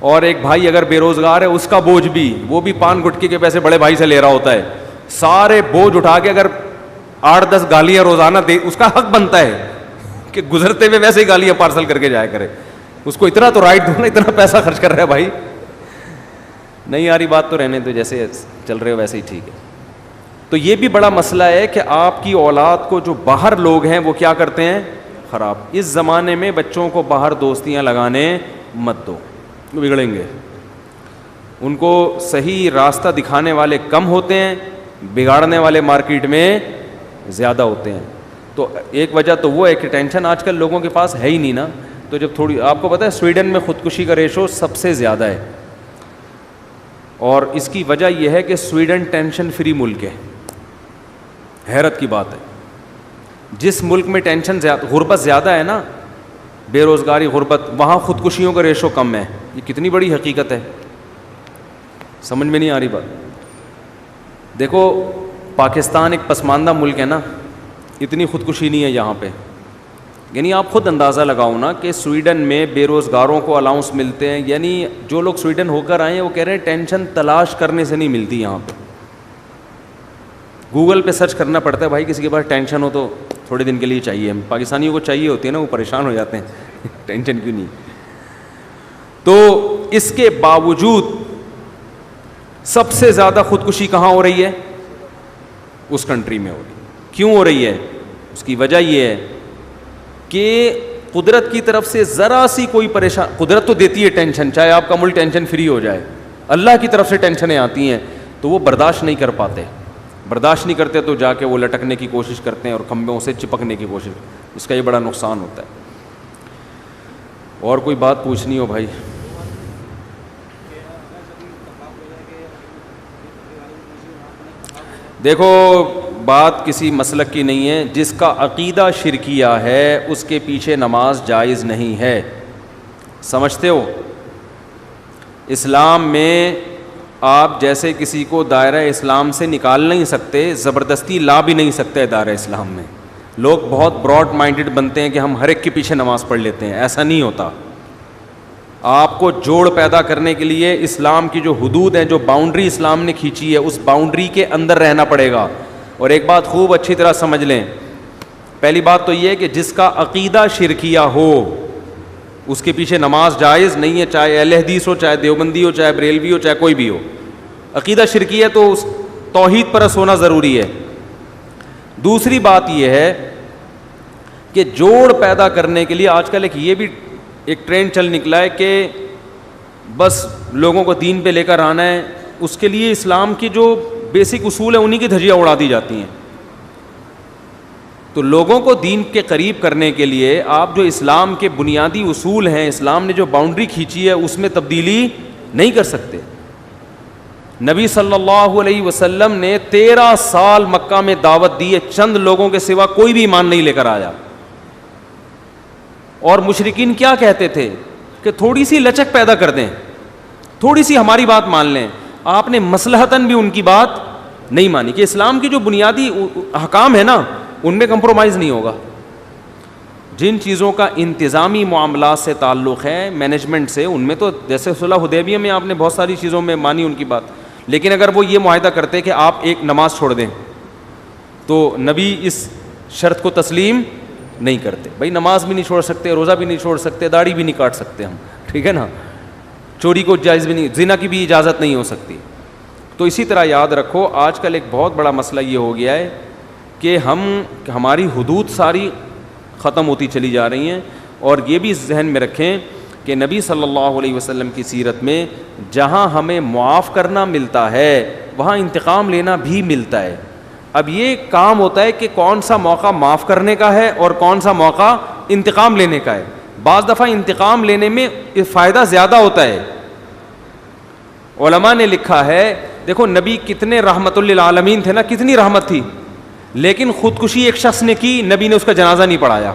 اور ایک بھائی اگر بے روزگار ہے اس کا بوجھ بھی, وہ بھی پان گٹکی کے پیسے بڑے بھائی سے لے رہا ہوتا ہے. سارے بوجھ اٹھا کے اگر 8-10 گالیاں روزانہ دے, اس کا حق بنتا ہے کہ گزرتے ہوئے ویسے ہی گالیاں پارسل کر کے جایا کرے. اس کو اتنا تو رائٹ دو نا, اتنا پیسہ خرچ کر رہا ہے بھائی. نہیں یاری بات تو رہنے تو جیسے چل رہے ہو ویسے ہی ٹھیک ہے. تو یہ بھی بڑا مسئلہ ہے کہ آپ کی اولاد کو جو باہر لوگ ہیں وہ کیا کرتے ہیں, خراب. اس زمانے میں بچوں کو باہر دوستیاں لگانے مت دو, بگڑیں گے. ان کو صحیح راستہ دکھانے والے کم ہوتے ہیں, بگاڑنے والے مارکیٹ میں زیادہ ہوتے ہیں. تو ایک وجہ تو وہ ہے کہ ٹینشن آج کل لوگوں کے پاس ہے ہی نہیں نا. تو جب تھوڑی, آپ کو پتہ ہے سویڈن میں خودکشی کا ریشو سب سے زیادہ ہے, اور اس کی وجہ یہ ہے کہ سویڈن ٹینشن فری ملک ہے. حیرت کی بات ہے, جس ملک میں ٹینشن زیادہ, غربت زیادہ ہے نا, بے روزگاری, غربت, وہاں خودکشیوں کا ریشو کم ہے. یہ کتنی بڑی حقیقت ہے, سمجھ میں نہیں آ رہی بات. دیکھو پاکستان ایک پسماندہ ملک ہے نا, اتنی خودکشی نہیں ہے یہاں پہ. یعنی آپ خود اندازہ لگاؤ نا کہ سویڈن میں بے روزگاروں کو الاؤنس ملتے ہیں. یعنی جو لوگ سویڈن ہو کر آئے ہیں وہ کہہ رہے ہیں ٹینشن تلاش کرنے سے نہیں ملتی یہاں پہ. گوگل پہ سرچ کرنا پڑتا ہے بھائی, کسی کے پاس ٹینشن ہو تو تھوڑے دن کے لیے چاہیے. ہم پاکستانیوں کو چاہیے ہوتی ہے نا, وہ پریشان ہو جاتے ہیں ٹینشن کیوں نہیں. تو اس کے باوجود سب سے زیادہ خودکشی کہاں ہو رہی ہے, اس کنٹری میں ہو رہی ہے. کیوں ہو رہی ہے؟ اس کی وجہ یہ ہے کہ قدرت کی طرف سے ذرا سی کوئی پریشان, قدرت تو دیتی ہے ٹینشن, چاہے آپ کا ملک ٹینشن فری ہو جائے, اللہ کی طرف سے ٹینشنیں آتی ہیں تو وہ برداشت نہیں کر پاتے. برداشت نہیں کرتے تو جا کے وہ لٹکنے کی کوشش کرتے ہیں اور کھمبوں سے چپکنے کی کوشش. اس کا یہ بڑا نقصان ہوتا ہے. اور کوئی بات پوچھنی ہو بھائی؟ دیکھو بات کسی مسلک کی نہیں ہے, جس کا عقیدہ شرکیہ ہے اس کے پیچھے نماز جائز نہیں ہے. سمجھتے ہو؟ اسلام میں آپ جیسے کسی کو دائرہ اسلام سے نکال نہیں سکتے, زبردستی لا بھی نہیں سکتے دائرہ اسلام میں. لوگ بہت براڈ مائنڈڈ بنتے ہیں کہ ہم ہر ایک کے پیچھے نماز پڑھ لیتے ہیں, ایسا نہیں ہوتا. آپ کو جوڑ پیدا کرنے کے لیے اسلام کی جو حدود ہیں, جو باؤنڈری اسلام نے کھینچی ہے, اس باؤنڈری کے اندر رہنا پڑے گا. اور ایک بات خوب اچھی طرح سمجھ لیں, پہلی بات تو یہ ہے کہ جس کا عقیدہ شرکیہ ہو اس کے پیچھے نماز جائز نہیں ہے, چاہے اہل حدیث ہو, چاہے دیوبندی ہو, چاہے بریلوی ہو, چاہے کوئی بھی ہو. عقیدہ شرکیہ ہے تو اس توحید پرست ہونا ضروری ہے. دوسری بات یہ ہے کہ جوڑ پیدا کرنے کے لیے آج کل یہ بھی ایک ٹرینڈ چل نکلا ہے کہ بس لوگوں کو دین پہ لے کر آنا ہے. اس کے لیے اسلام کی جو بیسک اصول ہیں انہی کی دھجیاں اڑا دی جاتی ہیں. تو لوگوں کو دین کے قریب کرنے کے لیے آپ جو اسلام کے بنیادی اصول ہیں, اسلام نے جو باؤنڈری کھینچی ہے, اس میں تبدیلی نہیں کر سکتے. نبی صلی اللہ علیہ وسلم نے 13 سال مکہ میں دعوت دی ہے, چند لوگوں کے سوا کوئی بھی ایمان نہیں لے کر آیا. اور مشرکین کیا کہتے تھے کہ تھوڑی سی لچک پیدا کر دیں, تھوڑی سی ہماری بات مان لیں. آپ نے مصلحتاً بھی ان کی بات نہیں مانی کہ اسلام کی جو بنیادی احکام ہے نا ان میں کمپرومائز نہیں ہوگا. جن چیزوں کا انتظامی معاملات سے تعلق ہے, مینجمنٹ سے, ان میں تو جیسے صلح حدیبیہ میں آپ نے بہت ساری چیزوں میں مانی ان کی بات, لیکن اگر وہ یہ معاہدہ کرتے کہ آپ ایک نماز چھوڑ دیں تو نبی اس شرط کو تسلیم نہیں کرتے. بھائی نماز بھی نہیں چھوڑ سکتے, روزہ بھی نہیں چھوڑ سکتے, داڑھی بھی نہیں کاٹ سکتے ہم, ٹھیک ہے نا, چوری کو جائز بھی نہیں, زنا کی بھی اجازت نہیں ہو سکتی. تو اسی طرح یاد رکھو آج کل ایک بہت بڑا مسئلہ یہ ہو گیا ہے کہ ہماری حدود ساری ختم ہوتی چلی جا رہی ہیں. اور یہ بھی ذہن میں رکھیں کہ نبی صلی اللہ علیہ وسلم کی سیرت میں جہاں ہمیں معاف کرنا ملتا ہے وہاں انتقام لینا بھی ملتا ہے. اب یہ کام ہوتا ہے کہ کون سا موقع معاف کرنے کا ہے اور کون سا موقع انتقام لینے کا ہے. بعض دفعہ انتقام لینے میں فائدہ زیادہ ہوتا ہے. علماء نے لکھا ہے دیکھو نبی کتنے رحمت للعالمین تھے نا, کتنی رحمت تھی, لیکن خودکشی ایک شخص نے کی, نبی نے اس کا جنازہ نہیں پڑھایا.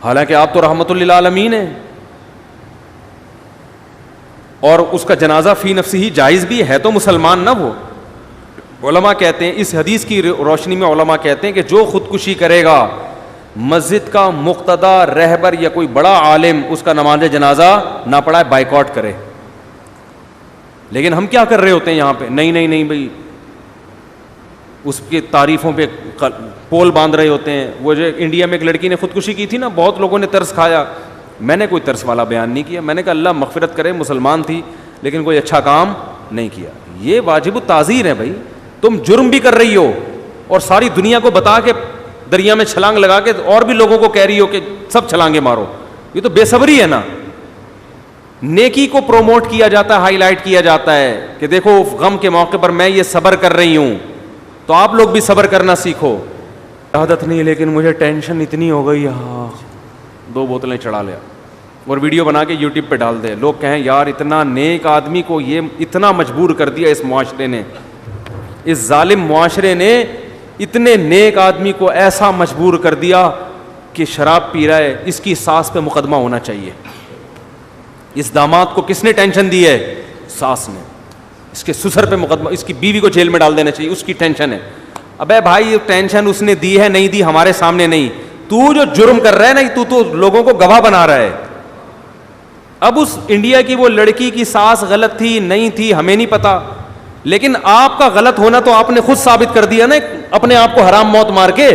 حالانکہ آپ تو رحمت للعالمین ہیں اور اس کا جنازہ فی نفسی ہی جائز بھی ہے, تو مسلمان نہ وہ. علماء کہتے ہیں اس حدیث کی روشنی میں علماء کہتے ہیں کہ جو خودکشی کرے گا مسجد کا مقتدی رہبر یا کوئی بڑا عالم اس کا نماز جنازہ نہ پڑھائے, بائیکاٹ کرے. لیکن ہم کیا کر رہے ہوتے ہیں یہاں پہ, نہیں بھائی اس کی تعریفوں پہ پول باندھ رہے ہوتے ہیں. وہ جو انڈیا میں ایک لڑکی نے خودکشی کی تھی نا, بہت لوگوں نے ترس کھایا. میں نے کوئی ترس والا بیان نہیں کیا, میں نے کہا اللہ مغفرت کرے, مسلمان تھی لیکن کوئی اچھا کام نہیں کیا. یہ واجب التعزیر ہے بھائی. تم جرم بھی کر رہی ہو اور ساری دنیا کو بتا کے دریا میں چھلانگ لگا کے اور بھی لوگوں کو کہہ رہی ہو کہ سب چھلانگے مارو, یہ تو بے صبری ہے نا. نیکی کو پروموٹ کیا جاتا ہے, ہائی لائٹ کیا جاتا ہے کہ دیکھو غم کے موقع پر میں یہ صبر کر رہی ہوں, تو آپ لوگ بھی صبر کرنا سیکھو. عادت نہیں لیکن مجھے ٹینشن اتنی ہو گئی, ہاں 2 بوتلیں چڑھا لیا اور ویڈیو بنا کے یوٹیوب پہ ڈال دے. لوگ کہیں یار اتنا نیک آدمی کو یہ اتنا مجبور کر دیا اس معاشرے نے, اس ظالم معاشرے نے اتنے نیک آدمی کو ایسا مجبور کر دیا کہ شراب پی رہا ہے, اس کی ساس پہ مقدمہ ہونا چاہیے. اس داماد کو کس نے ٹینشن دی ہے؟ ساس نے. اس کے سسر پہ مقدمہ, اس کی بیوی کو جیل میں ڈال دینا چاہیے, اس کی ٹینشن ہے. ابے بھائی ٹینشن اس نے دی ہے, نہیں دی, ہمارے سامنے نہیں. تو جو جرم کر رہا ہے نا, تو لوگوں کو گواہ بنا رہا ہے. اب اس انڈیا کی وہ لڑکی کی ساس غلط تھی نہیں تھی ہمیں نہیں پتا, لیکن آپ کا غلط ہونا تو آپ نے خود ثابت کر دیا نا اپنے آپ کو حرام موت مار کے.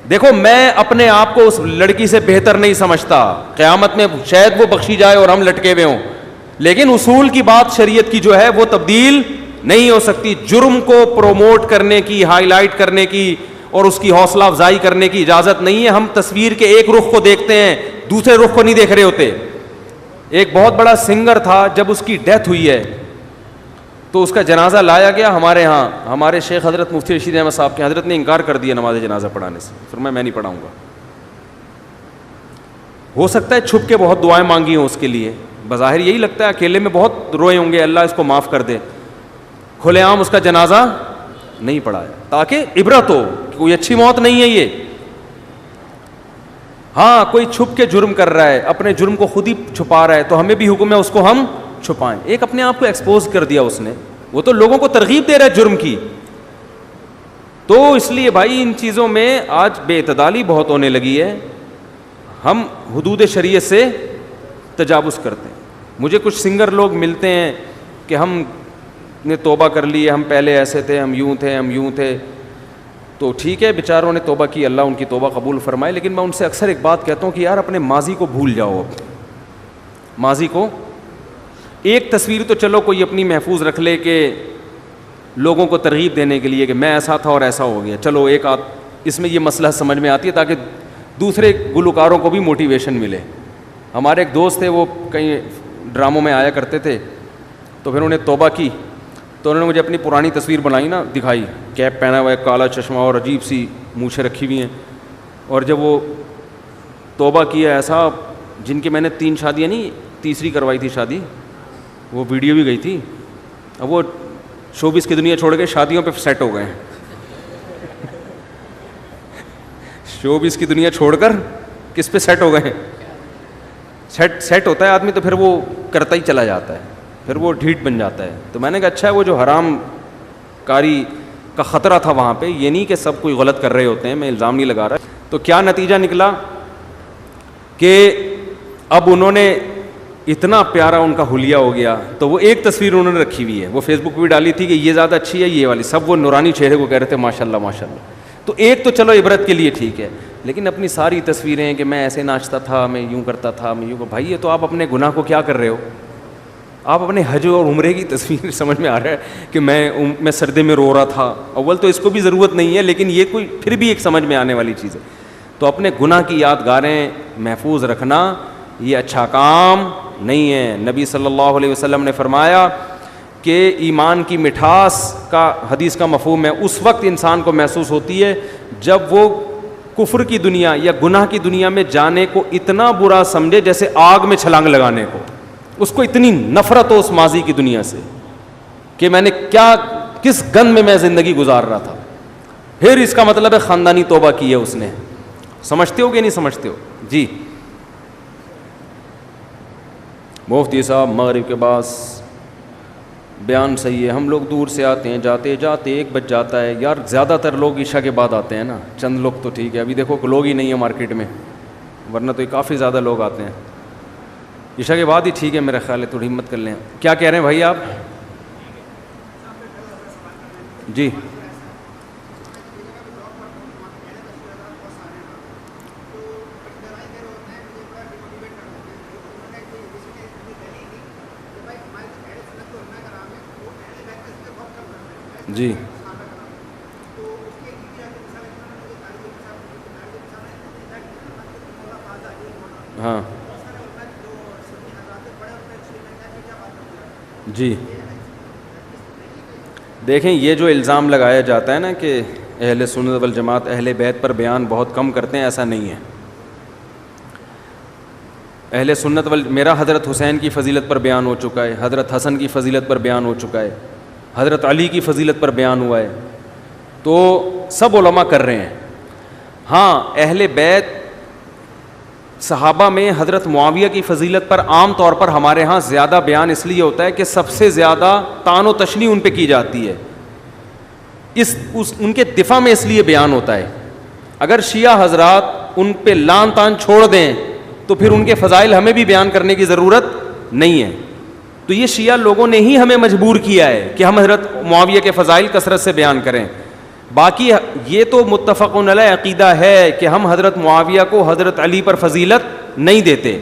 دیکھو میں اپنے آپ کو اس لڑکی سے بہتر نہیں سمجھتا, قیامت میں شاید وہ بخشی جائے اور ہم لٹکے ہوئے ہوں, لیکن اصول کی بات شریعت کی جو ہے وہ تبدیل نہیں ہو سکتی. جرم کو پروموٹ کرنے کی, ہائی لائٹ کرنے کی اور اس کی حوصلہ افزائی کرنے کی اجازت نہیں ہے. ہم تصویر کے ایک رخ کو دیکھتے ہیں, دوسرے رخ کو نہیں دیکھ رہے ہوتے. ایک بہت بڑا سنگر تھا, جب اس کی ڈیتھ ہوئی ہے تو اس کا جنازہ لایا گیا ہمارے ہاں, ہمارے شیخ حضرت مفتی رشید احمد صاحب کے, حضرت نے انکار کر دیا نماز جنازہ پڑھانے سے, فرمایا میں نہیں پڑھاؤں گا. ہو سکتا ہے چھپ کے بہت دعائیں مانگی ہوں اس کے لیے, بظاہر یہی لگتا ہے اکیلے میں بہت روئے ہوں گے اللہ اس کو معاف کر دے, کھلے عام اس کا جنازہ نہیں پڑھایا تاکہ عبرت ہو کہ کوئی اچھی موت نہیں ہے یہ. ہاں کوئی چھپ کے جرم کر رہا ہے, اپنے جرم کو خود ہی چھپا رہا ہے, تو ہمیں بھی حکم ہے اس کو ہم چھپائیں. ایک اپنے آپ کو ایکسپوز کر دیا اس نے, وہ تو لوگوں کو ترغیب دے رہا ہے جرم کی. تو اس لیے بھائی ان چیزوں میں آج بے اعتدالی بہت ہونے لگی ہے, ہم حدود شریعت سے تجاوز کرتے ہیں. مجھے کچھ سنگر لوگ ملتے ہیں کہ ہم نے توبہ کر لی ہے, ہم پہلے ایسے تھے, ہم یوں تھے. تو ٹھیک ہے بیچاروں نے توبہ کی, اللہ ان کی توبہ قبول فرمائے, لیکن میں ان سے اکثر ایک بات کہتا ہوں کہ یار اپنے ماضی کو بھول جاؤ. ماضی کو ایک تصویر تو چلو کوئی اپنی محفوظ رکھ لے کہ لوگوں کو ترغیب دینے کے لیے کہ میں ایسا تھا اور ایسا ہو گیا, چلو ایک اس میں یہ مسئلہ سمجھ میں آتی ہے تاکہ دوسرے گلوکاروں کو بھی موٹیویشن ملے. ہمارے ایک دوست تھے, وہ کہیں ڈراموں میں آیا کرتے تھے, تو پھر انہوں نے توبہ کی, تو انہوں نے مجھے اپنی پرانی تصویر بنائی نا, دکھائی, کیپ پہنا ہوا ہے, کالا چشمہ اور عجیب سی مونچھیں رکھی ہوئی ہیں. اور جب وہ توبہ کیا ایسا, جن کی میں نے 3 شادیاں نہیں, تیسری کروائی تھی شادی, وہ ویڈیو بھی گئی تھی. اب وہ شوبز کی دنیا چھوڑ کے شادیوں پہ سیٹ ہو گئے ہیں. شوبز کی دنیا چھوڑ کر کس پہ سیٹ ہو گئے ہیں؟ سیٹ ہوتا ہے آدمی تو پھر وہ کرتا ہی چلا جاتا ہے, پھر وہ ڈھیٹ بن جاتا ہے. تو میں نے کہا اچھا ہے, وہ جو حرام کاری کا خطرہ تھا وہاں پہ, یہ نہیں کہ سب کوئی غلط کر رہے ہوتے ہیں, میں الزام نہیں لگا رہا. تو کیا نتیجہ نکلا کہ اب انہوں نے اتنا پیارا ان کا حلیہ ہو گیا. تو وہ ایک تصویر انہوں نے رکھی ہوئی ہے, وہ فیس بک پہ بھی ڈالی تھی کہ یہ زیادہ اچھی ہے یہ والی, سب وہ نورانی چہرے کو کہہ رہے تھے ماشاء اللہ ماشاء اللہ. تو ایک تو چلو عبرت کے لیے ٹھیک ہے, لیکن اپنی ساری تصویریں کہ میں ایسے ناچتا تھا, میں یوں کرتا تھا, میں یوں, بھائی یہ تو آپ اپنے گناہ کو کیا کر رہے ہو. آپ اپنے حج اور عمرے کی تصویر سمجھ میں آ رہا ہے کہ میں سردی میں رو رہا تھا. اول تو اس کو بھی ضرورت نہیں ہے, لیکن یہ کوئی پھر بھی ایک سمجھ میں آنے والی چیز ہے. تو اپنے گناہ کی یادگاریں محفوظ رکھنا یہ اچھا کام نہیں ہے. نبی صلی اللہ علیہ وسلم نے فرمایا کہ ایمان کی مٹھاس کا حدیث کا مفہوم ہے اس وقت انسان کو محسوس ہوتی ہے جب وہ کفر کی دنیا یا گناہ کی دنیا میں جانے کو اتنا برا سمجھے جیسے آگ میں چھلانگ لگانے کو. اس کو اتنی نفرت ہو اس ماضی کی دنیا سے کہ میں نے کس گند میں زندگی گزار رہا تھا. پھر اس کا مطلب ہے خاندانی توبہ کی ہے اس نے. سمجھتے ہو کہ نہیں سمجھتے ہو؟ جی مفتی صاحب مغرب کے بعد بیان صحیح ہے, ہم لوگ دور سے آتے ہیں, جاتے جاتے 1 بج جاتا ہے. یار زیادہ تر لوگ عشاء کے بعد آتے ہیں نا, چند لوگ تو ٹھیک ہے, ابھی دیکھو لوگ ہی نہیں ہیں مارکیٹ میں, ورنہ تو کافی زیادہ لوگ آتے ہیں. عشاء کے بعد ہی ٹھیک ہے میرا خیال ہے, تھوڑی ہمت کر لیں. کیا کہہ رہے ہیں بھائی آپ؟ جی جی ہاں جی دیکھیں, یہ جو الزام لگایا جاتا ہے نا کہ اہل سنت والجماعت اہل بیت پر بیان بہت کم کرتے ہیں, ایسا نہیں ہے. اہل سنت میرا حضرت حسین کی فضیلت پر بیان ہو چکا ہے, حضرت حسن کی فضیلت پر بیان ہو چکا ہے, حضرت علی کی فضیلت پر بیان ہوا ہے. تو سب علماء کر رہے ہیں. ہاں اہل بیت صحابہ میں حضرت معاویہ کی فضیلت پر عام طور پر ہمارے ہاں زیادہ بیان اس لیے ہوتا ہے کہ سب سے زیادہ طعن و تشنیع ان پہ کی جاتی ہے, ان کے دفاع میں اس لیے بیان ہوتا ہے. اگر شیعہ حضرات ان پہ لان تان چھوڑ دیں تو پھر ان کے فضائل ہمیں بھی بیان کرنے کی ضرورت نہیں ہے. تو یہ شیعہ لوگوں نے ہی ہمیں مجبور کیا ہے کہ ہم حضرت معاویہ کے فضائل کثرت سے بیان کریں. باقی یہ تو متفقون علیہ عقیدہ ہے کہ ہم حضرت معاویہ کو حضرت علی پر فضیلت نہیں دیتے.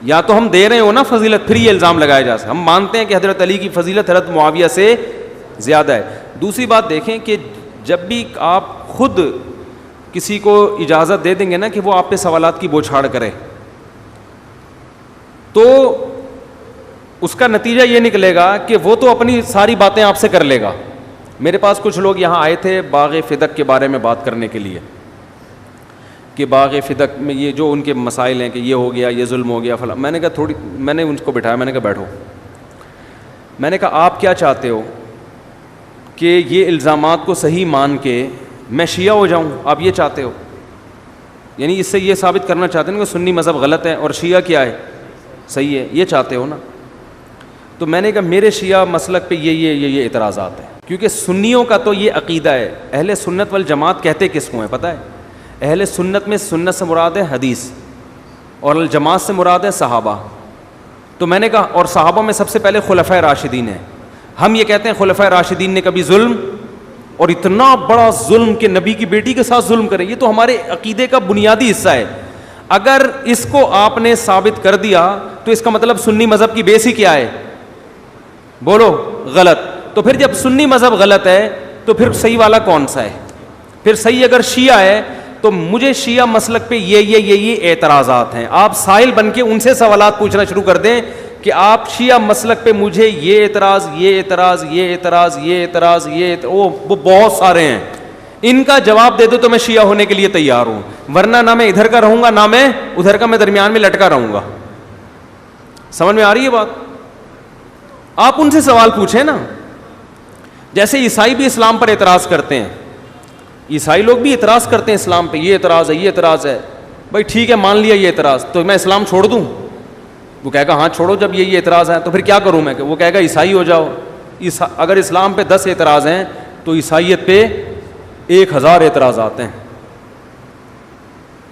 یا تو ہم دے رہے ہو نا فضیلت, پھر یہ الزام لگایا جا سکتا. ہم مانتے ہیں کہ حضرت علی کی فضیلت حضرت معاویہ سے زیادہ ہے. دوسری بات دیکھیں کہ جب بھی آپ خود کسی کو اجازت دے دیں گے نا کہ وہ آپ پہ سوالات کی بوچھاڑ کرے, تو اس کا نتیجہ یہ نکلے گا کہ وہ تو اپنی ساری باتیں آپ سے کر لے گا. میرے پاس کچھ لوگ یہاں آئے تھے باغ فدق کے بارے میں بات کرنے کے لیے کہ باغ فدق میں یہ جو ان کے مسائل ہیں کہ یہ ہو گیا, یہ ظلم ہو گیا فلاں. میں نے کہا میں نے ان کو بٹھایا, میں نے کہا بیٹھو. میں نے کہا آپ کیا چاہتے ہو کہ یہ الزامات کو صحیح مان کے میں شیعہ ہو جاؤں؟ آپ یہ چاہتے ہو؟ یعنی اس سے یہ ثابت کرنا چاہتے ہیں کہ سنی مذہب غلط ہے اور شیعہ کیا ہے, صحیح ہے, یہ چاہتے ہو نا؟ تو میں نے کہا میرے شیعہ مسلک پہ یہ اعتراضات ہیں, کیونکہ سنیوں کا تو یہ عقیدہ ہے. اہل سنت والجماعت کہتے کس کو ہیں پتہ ہے؟ اہل سنت میں سنت سے مراد ہے حدیث, اور الجماعت سے مراد ہے صحابہ. تو میں نے کہا اور صحابہ میں سب سے پہلے خلفائے راشدین ہیں. ہم یہ کہتے ہیں خلفائے راشدین نے کبھی ظلم, اور اتنا بڑا ظلم کہ نبی کی بیٹی کے ساتھ ظلم کرے, یہ تو ہمارے عقیدے کا بنیادی حصہ ہے. اگر اس کو آپ نے ثابت کر دیا تو اس کا مطلب سنی مذہب کی بیس ہی کیا ہے؟ بولو, غلط. تو پھر جب سنی مذہب غلط ہے تو پھر صحیح والا کون سا ہے؟ پھر صحیح اگر شیعہ ہے تو مجھے شیعہ مسلک پہ یہ اعتراضات ہیں. آپ سائل بن کے ان سے سوالات پوچھنا شروع کر دیں کہ آپ شیعہ مسلک پہ مجھے یہ اعتراض, یہ اعتراض, یہ اعتراض, یہ اعتراض, وہ بہت سارے ہیں, ان کا جواب دے دو تو میں شیعہ ہونے کے لیے تیار ہوں. ورنہ نہ میں ادھر کا رہوں گا نہ میں ادھر کا, میں درمیان میں لٹکا رہوں گا. سمجھ میں آ رہی ہے بات؟ آپ ان سے سوال پوچھیں نا. جیسے عیسائی بھی اسلام پر اعتراض کرتے ہیں, عیسائی لوگ بھی اعتراض کرتے ہیں اسلام پہ, یہ اعتراض ہے, یہ اعتراض ہے. بھائی ٹھیک ہے, مان لیا یہ اعتراض, تو میں اسلام چھوڑ دوں؟ وہ کہے گا ہاں چھوڑو, جب یہ اعتراض ہے تو پھر کیا کروں میں؟ وہ کہے گا عیسائی ہو جاؤ. اگر اسلام پہ 10 اعتراض ہیں تو عیسائیت پہ 1000 اعتراضات ہیں,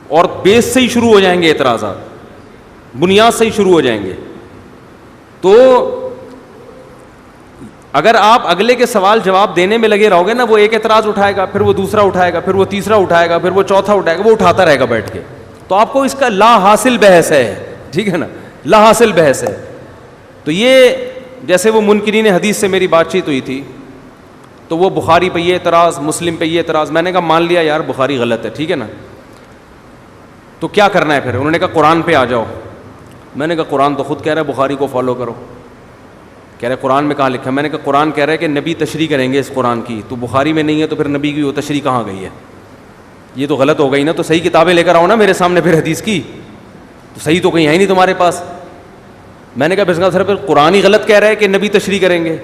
اور بیس سے ہی شروع ہو جائیں گے اعتراضات, بنیاد سے ہی شروع ہو جائیں گے. تو اگر آپ اگلے کے سوال جواب دینے میں لگے رہو گے نا, وہ ایک اعتراض اٹھائے گا, پھر وہ دوسرا اٹھائے گا, پھر وہ تیسرا اٹھائے گا, پھر وہ چوتھا اٹھائے گا, وہ اٹھاتا رہے گا بیٹھ کے. تو آپ کو اس کا لا حاصل بحث ہے, ٹھیک ہے نا, لا حاصل بحث ہے. تو یہ جیسے وہ منکرین حدیث سے میری بات چیت ہوئی تھی, تو وہ بخاری پہ یہ اعتراض, مسلم پہ یہ اعتراض. میں نے کہا مان لیا یار بخاری غلط ہے, ٹھیک ہے نا, تو کیا کرنا ہے پھر؟ انہوں نے کہا قرآن پہ آ جاؤ. میں نے کہا قرآن تو خود کہہ رہا ہے بخاری کو فالو کرو. کہہ رہے قرآن میں کہاں لکھا ہے؟ میں نے کہا قرآن کہہ رہا ہے کہ نبی تشریح کریں گے اس قرآن کی, تو بخاری میں نہیں ہے, تو پھر نبی کی وہ تشریح کہاں گئی ہے؟ یہ تو غلط ہو گئی نا. تو صحیح کتابیں لے کر آؤ نا میرے سامنے پھر حدیث کی, تو صحیح تو کہیں ہے ہی نہیں تمہارے پاس. میں نے کہا بس سر پھر قرآن ہی غلط کہہ رہا ہے کہ نبی تشریح کریں گے.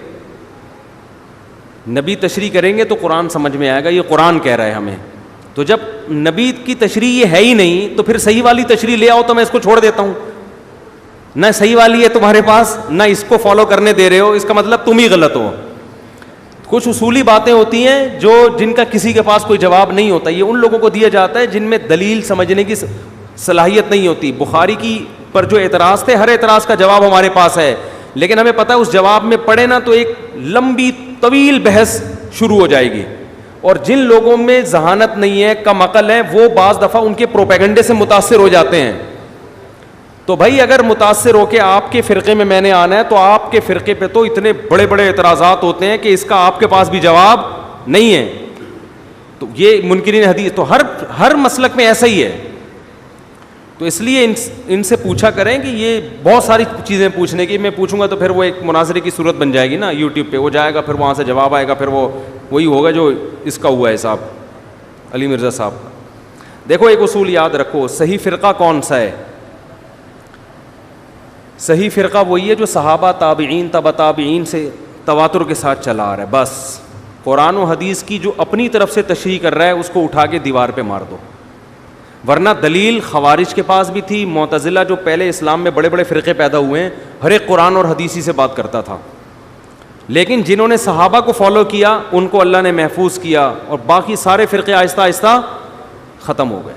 نبی تشریح کریں گے تو قرآن سمجھ میں آئے گا, یہ قرآن کہہ رہا ہے ہمیں. تو جب نبی کی تشریح یہ ہے ہی نہیں, تو پھر صحیح والی تشریح لے آؤ تو میں اس کو چھوڑ دیتا ہوں. نہ صحیح والی ہے تمہارے پاس, نہ اس کو فالو کرنے دے رہے ہو, اس کا مطلب تم ہی غلط ہو. کچھ اصولی باتیں ہوتی ہیں جن کا کسی کے پاس کوئی جواب نہیں ہوتا, یہ ان لوگوں کو دیا جاتا ہے جن میں دلیل سمجھنے کی صلاحیت نہیں ہوتی. بخاری کی پر جو اعتراض تھے, ہر اعتراض کا جواب ہمارے پاس ہے, لیکن ہمیں پتہ ہے اس جواب میں پڑھے نا تو ایک لمبی طویل بحث شروع ہو جائے گی. اور جن لوگوں میں ذہانت نہیں ہے, کم عقل ہے, وہ بعض دفعہ ان کے پروپیگنڈے سے متاثر ہو جاتے ہیں. تو بھائی اگر متاثر ہو کے آپ کے فرقے میں نے آنا ہے, تو آپ کے فرقے پہ تو اتنے بڑے بڑے اعتراضات ہوتے ہیں کہ اس کا آپ کے پاس بھی جواب نہیں ہے. تو یہ منکرین حدیث تو ہر مسلک میں ایسا ہی ہے. تو اس لیے ان سے پوچھا کریں کہ یہ بہت ساری چیزیں پوچھنے کی, میں پوچھوں گا تو پھر وہ ایک مناظرے کی صورت بن جائے گی نا, یوٹیوب پہ وہ جائے گا, پھر وہاں سے جواب آئے گا, پھر وہی ہوگا جو اس کا ہوا ہے صاحب علی مرزا صاحب کا. دیکھو ایک اصول یاد رکھو, صحیح فرقہ کون سا ہے؟ صحیح فرقہ وہی ہے جو صحابہ, تابعین, تبع تابعین سے تواتر کے ساتھ چلا آ رہا ہے. بس قرآن و حدیث کی جو اپنی طرف سے تشریح کر رہا ہے اس کو اٹھا کے دیوار پہ مار دو. ورنہ دلیل خوارج کے پاس بھی تھی, معتزلہ جو پہلے اسلام میں بڑے بڑے فرقے پیدا ہوئے ہیں, ہر ایک قرآن اور حدیثی سے بات کرتا تھا. لیکن جنہوں نے صحابہ کو فالو کیا ان کو اللہ نے محفوظ کیا, اور باقی سارے فرقے آہستہ آہستہ ختم ہو گئے.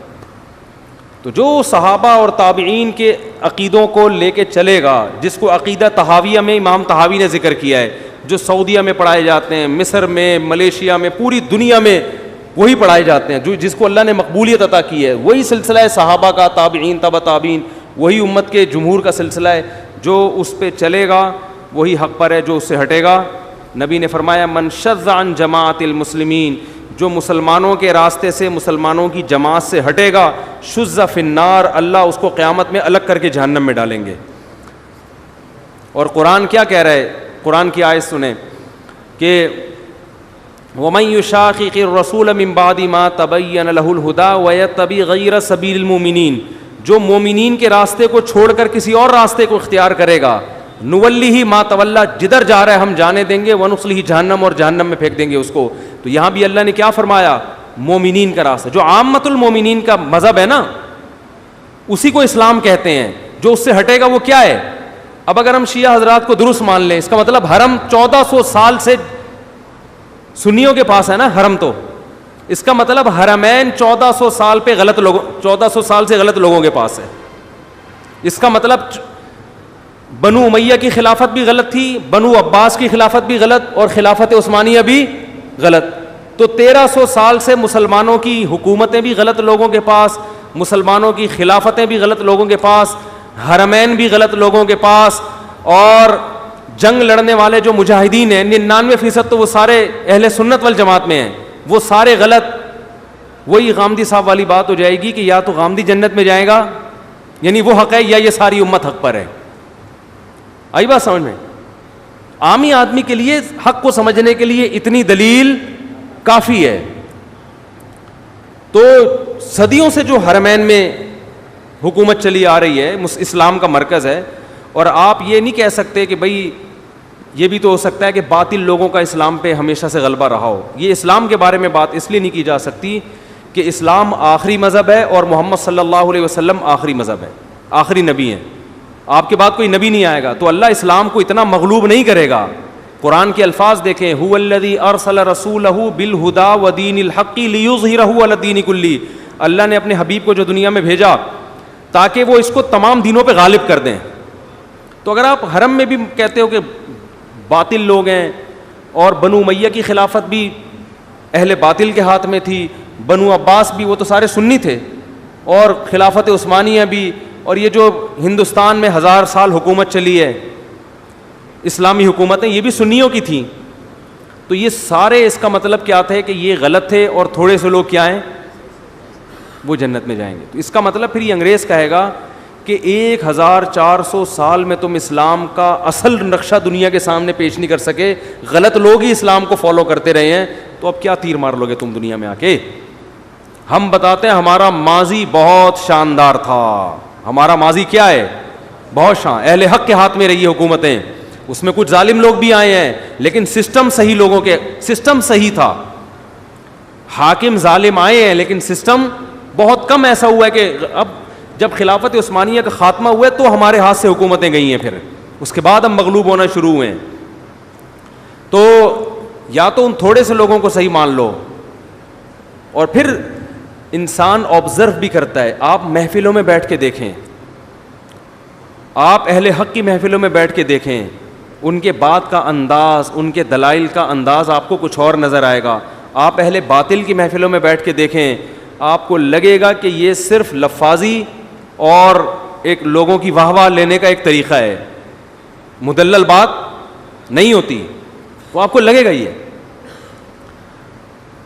تو جو صحابہ اور تابعین کے عقیدوں کو لے کے چلے گا, جس کو عقیدہ طحاویہ میں امام طحاوی نے ذکر کیا ہے, جو سعودیہ میں پڑھائے جاتے ہیں, مصر میں, ملیشیا میں, پوری دنیا میں وہی پڑھائے جاتے ہیں, جس کو اللہ نے مقبولیت عطا کی ہے, وہی سلسلہ ہے صحابہ کا, تابعین, تبع تابعین, وہی امت کے جمہور کا سلسلہ ہے. جو اس پہ چلے گا وہی حق پر ہے, جو اس سے ہٹے گا. نبی نے فرمایا من شذ عن جماعت المسلمین, جو مسلمانوں کے راستے سے, مسلمانوں کی جماعت سے ہٹے گا, شذ فی النار, اللہ اس کو قیامت میں الگ کر کے جہنم میں ڈالیں گے. اور قرآن کیا کہہ رہا ہے؟ قرآن کی آیت سنیں کہ وَمَن يُشَاقِقِ الرَّسُولَ مِن بَعْدِ مَا تَبَيَّنَ لَهُ الْهُدَىٰ وَيَتَّبِعْ غَيْرَ سَبِيلِ الْمُؤْمِنِينَ, جو مومنین کے راستے کو چھوڑ کر کسی اور راستے کو اختیار کرے گا, نُوَلِّهِ مَا تَوَلَّىٰ, جدھر جا رہا ہے ہم جانے دیں گے, وَنُصْلِهِ جہنم, اور جہنم میں پھینک دیں گے اس کو. تو یہاں بھی اللہ نے کیا فرمایا؟ مومنین کا راستہ, جو عامت المومنین کا مذہب ہے نا, اسی کو اسلام کہتے ہیں. جو اس سے ہٹے گا وہ کیا ہے؟ اب اگر ہم شیعہ حضرات کو درست مان لیں, اس کا مطلب حرم 1400 سال سے سنیوں کے پاس ہے نا حرم, تو اس کا مطلب حرمین 1400 سال پہ 1400 سال سے غلط لوگوں کے پاس ہے. اس کا مطلب بنو امیہ کی خلافت بھی غلط تھی, بنو عباس کی خلافت بھی غلط, اور خلافت عثمانیہ بھی غلط. تو 1300 سال سے مسلمانوں کی حکومتیں بھی غلط لوگوں کے پاس, مسلمانوں کی خلافتیں بھی غلط لوگوں کے پاس, حرمین بھی غلط لوگوں کے پاس, اور جنگ لڑنے والے جو مجاہدین ہیں 99% تو وہ سارے اہل سنت والجماعت میں ہیں, وہ سارے غلط. وہی غامدی صاحب والی بات ہو جائے گی کہ یا تو غامدی جنت میں جائے گا, یعنی وہ حق ہے, یا یہ ساری امت حق پر ہے. آئی بات سمجھ میں؟ عامی آدمی کے لیے حق کو سمجھنے کے لیے اتنی دلیل کافی ہے. تو صدیوں سے جو حرمین میں حکومت چلی آ رہی ہے, اسلام کا مرکز ہے, اور آپ یہ نہیں کہہ سکتے کہ بھئی یہ بھی تو ہو سکتا ہے کہ باطل لوگوں کا اسلام پہ ہمیشہ سے غلبہ رہا ہو. یہ اسلام کے بارے میں بات اس لیے نہیں کی جا سکتی کہ اسلام آخری مذہب ہے اور محمد صلی اللہ علیہ وسلم آخری مذہب ہے, آخری نبی ہیں. آپ کے بعد کوئی نبی نہیں آئے گا, تو اللہ اسلام کو اتنا مغلوب نہیں کرے گا. قرآن کے الفاظ دیکھیں, هو الذی ارسل رسولہ بالہدی ودین الحق لیظہرہ علی الدین کلہ. اللہ نے اپنے حبیب کو جو دنیا میں بھیجا تاکہ وہ اس کو تمام دینوں پہ غالب کر دیں. تو اگر آپ حرم میں بھی کہتے ہو کہ باطل لوگ ہیں, اور بنو امیہ کی خلافت بھی اہل باطل کے ہاتھ میں تھی, بنو عباس بھی, وہ تو سارے سنی تھے, اور خلافت عثمانیہ بھی, اور یہ جو ہندوستان میں 1000 سال حکومت چلی ہے اسلامی حکومتیں, یہ بھی سنیوں کی تھیں. تو یہ سارے اس کا مطلب کیا تھا کہ یہ غلط تھے اور تھوڑے سے لوگ کیا ہیں, وہ جنت میں جائیں گے. تو اس کا مطلب پھر یہ انگریز کہے گا کہ 1400 سال میں تم اسلام کا اصل نقشہ دنیا کے سامنے پیش نہیں کر سکے, غلط لوگ ہی اسلام کو فالو کرتے رہے ہیں, تو اب کیا تیر مار لو گے تم دنیا میں آ کے. ہم بتاتے ہیں ہمارا ماضی بہت شاندار تھا. ہمارا ماضی کیا ہے, بہت اہل حق کے ہاتھ میں رہی حکومتیں, اس میں کچھ ظالم لوگ بھی آئے ہیں, لیکن سسٹم صحیح لوگوں کے, سسٹم صحیح تھا. حاکم ظالم آئے ہیں لیکن سسٹم بہت کم ایسا ہوا ہے کہ اب جب خلافت عثمانیہ کا خاتمہ ہوا ہے تو ہمارے ہاتھ سے حکومتیں گئی ہیں, پھر اس کے بعد ہم مغلوب ہونا شروع ہوئے ہیں. تو یا تو ان تھوڑے سے لوگوں کو صحیح مان لو, اور پھر انسان آبزرو بھی کرتا ہے. آپ محفلوں میں بیٹھ کے دیکھیں, آپ اہل حق کی محفلوں میں بیٹھ کے دیکھیں, ان کے بات کا انداز, ان کے دلائل کا انداز آپ کو کچھ اور نظر آئے گا. آپ اہل باطل کی محفلوں میں بیٹھ کے دیکھیں, آپ کو لگے گا کہ یہ صرف لفاظی اور ایک لوگوں کی واہ واہ لینے کا ایک طریقہ ہے, مدلل بات نہیں ہوتی, وہ آپ کو لگے گا یہ.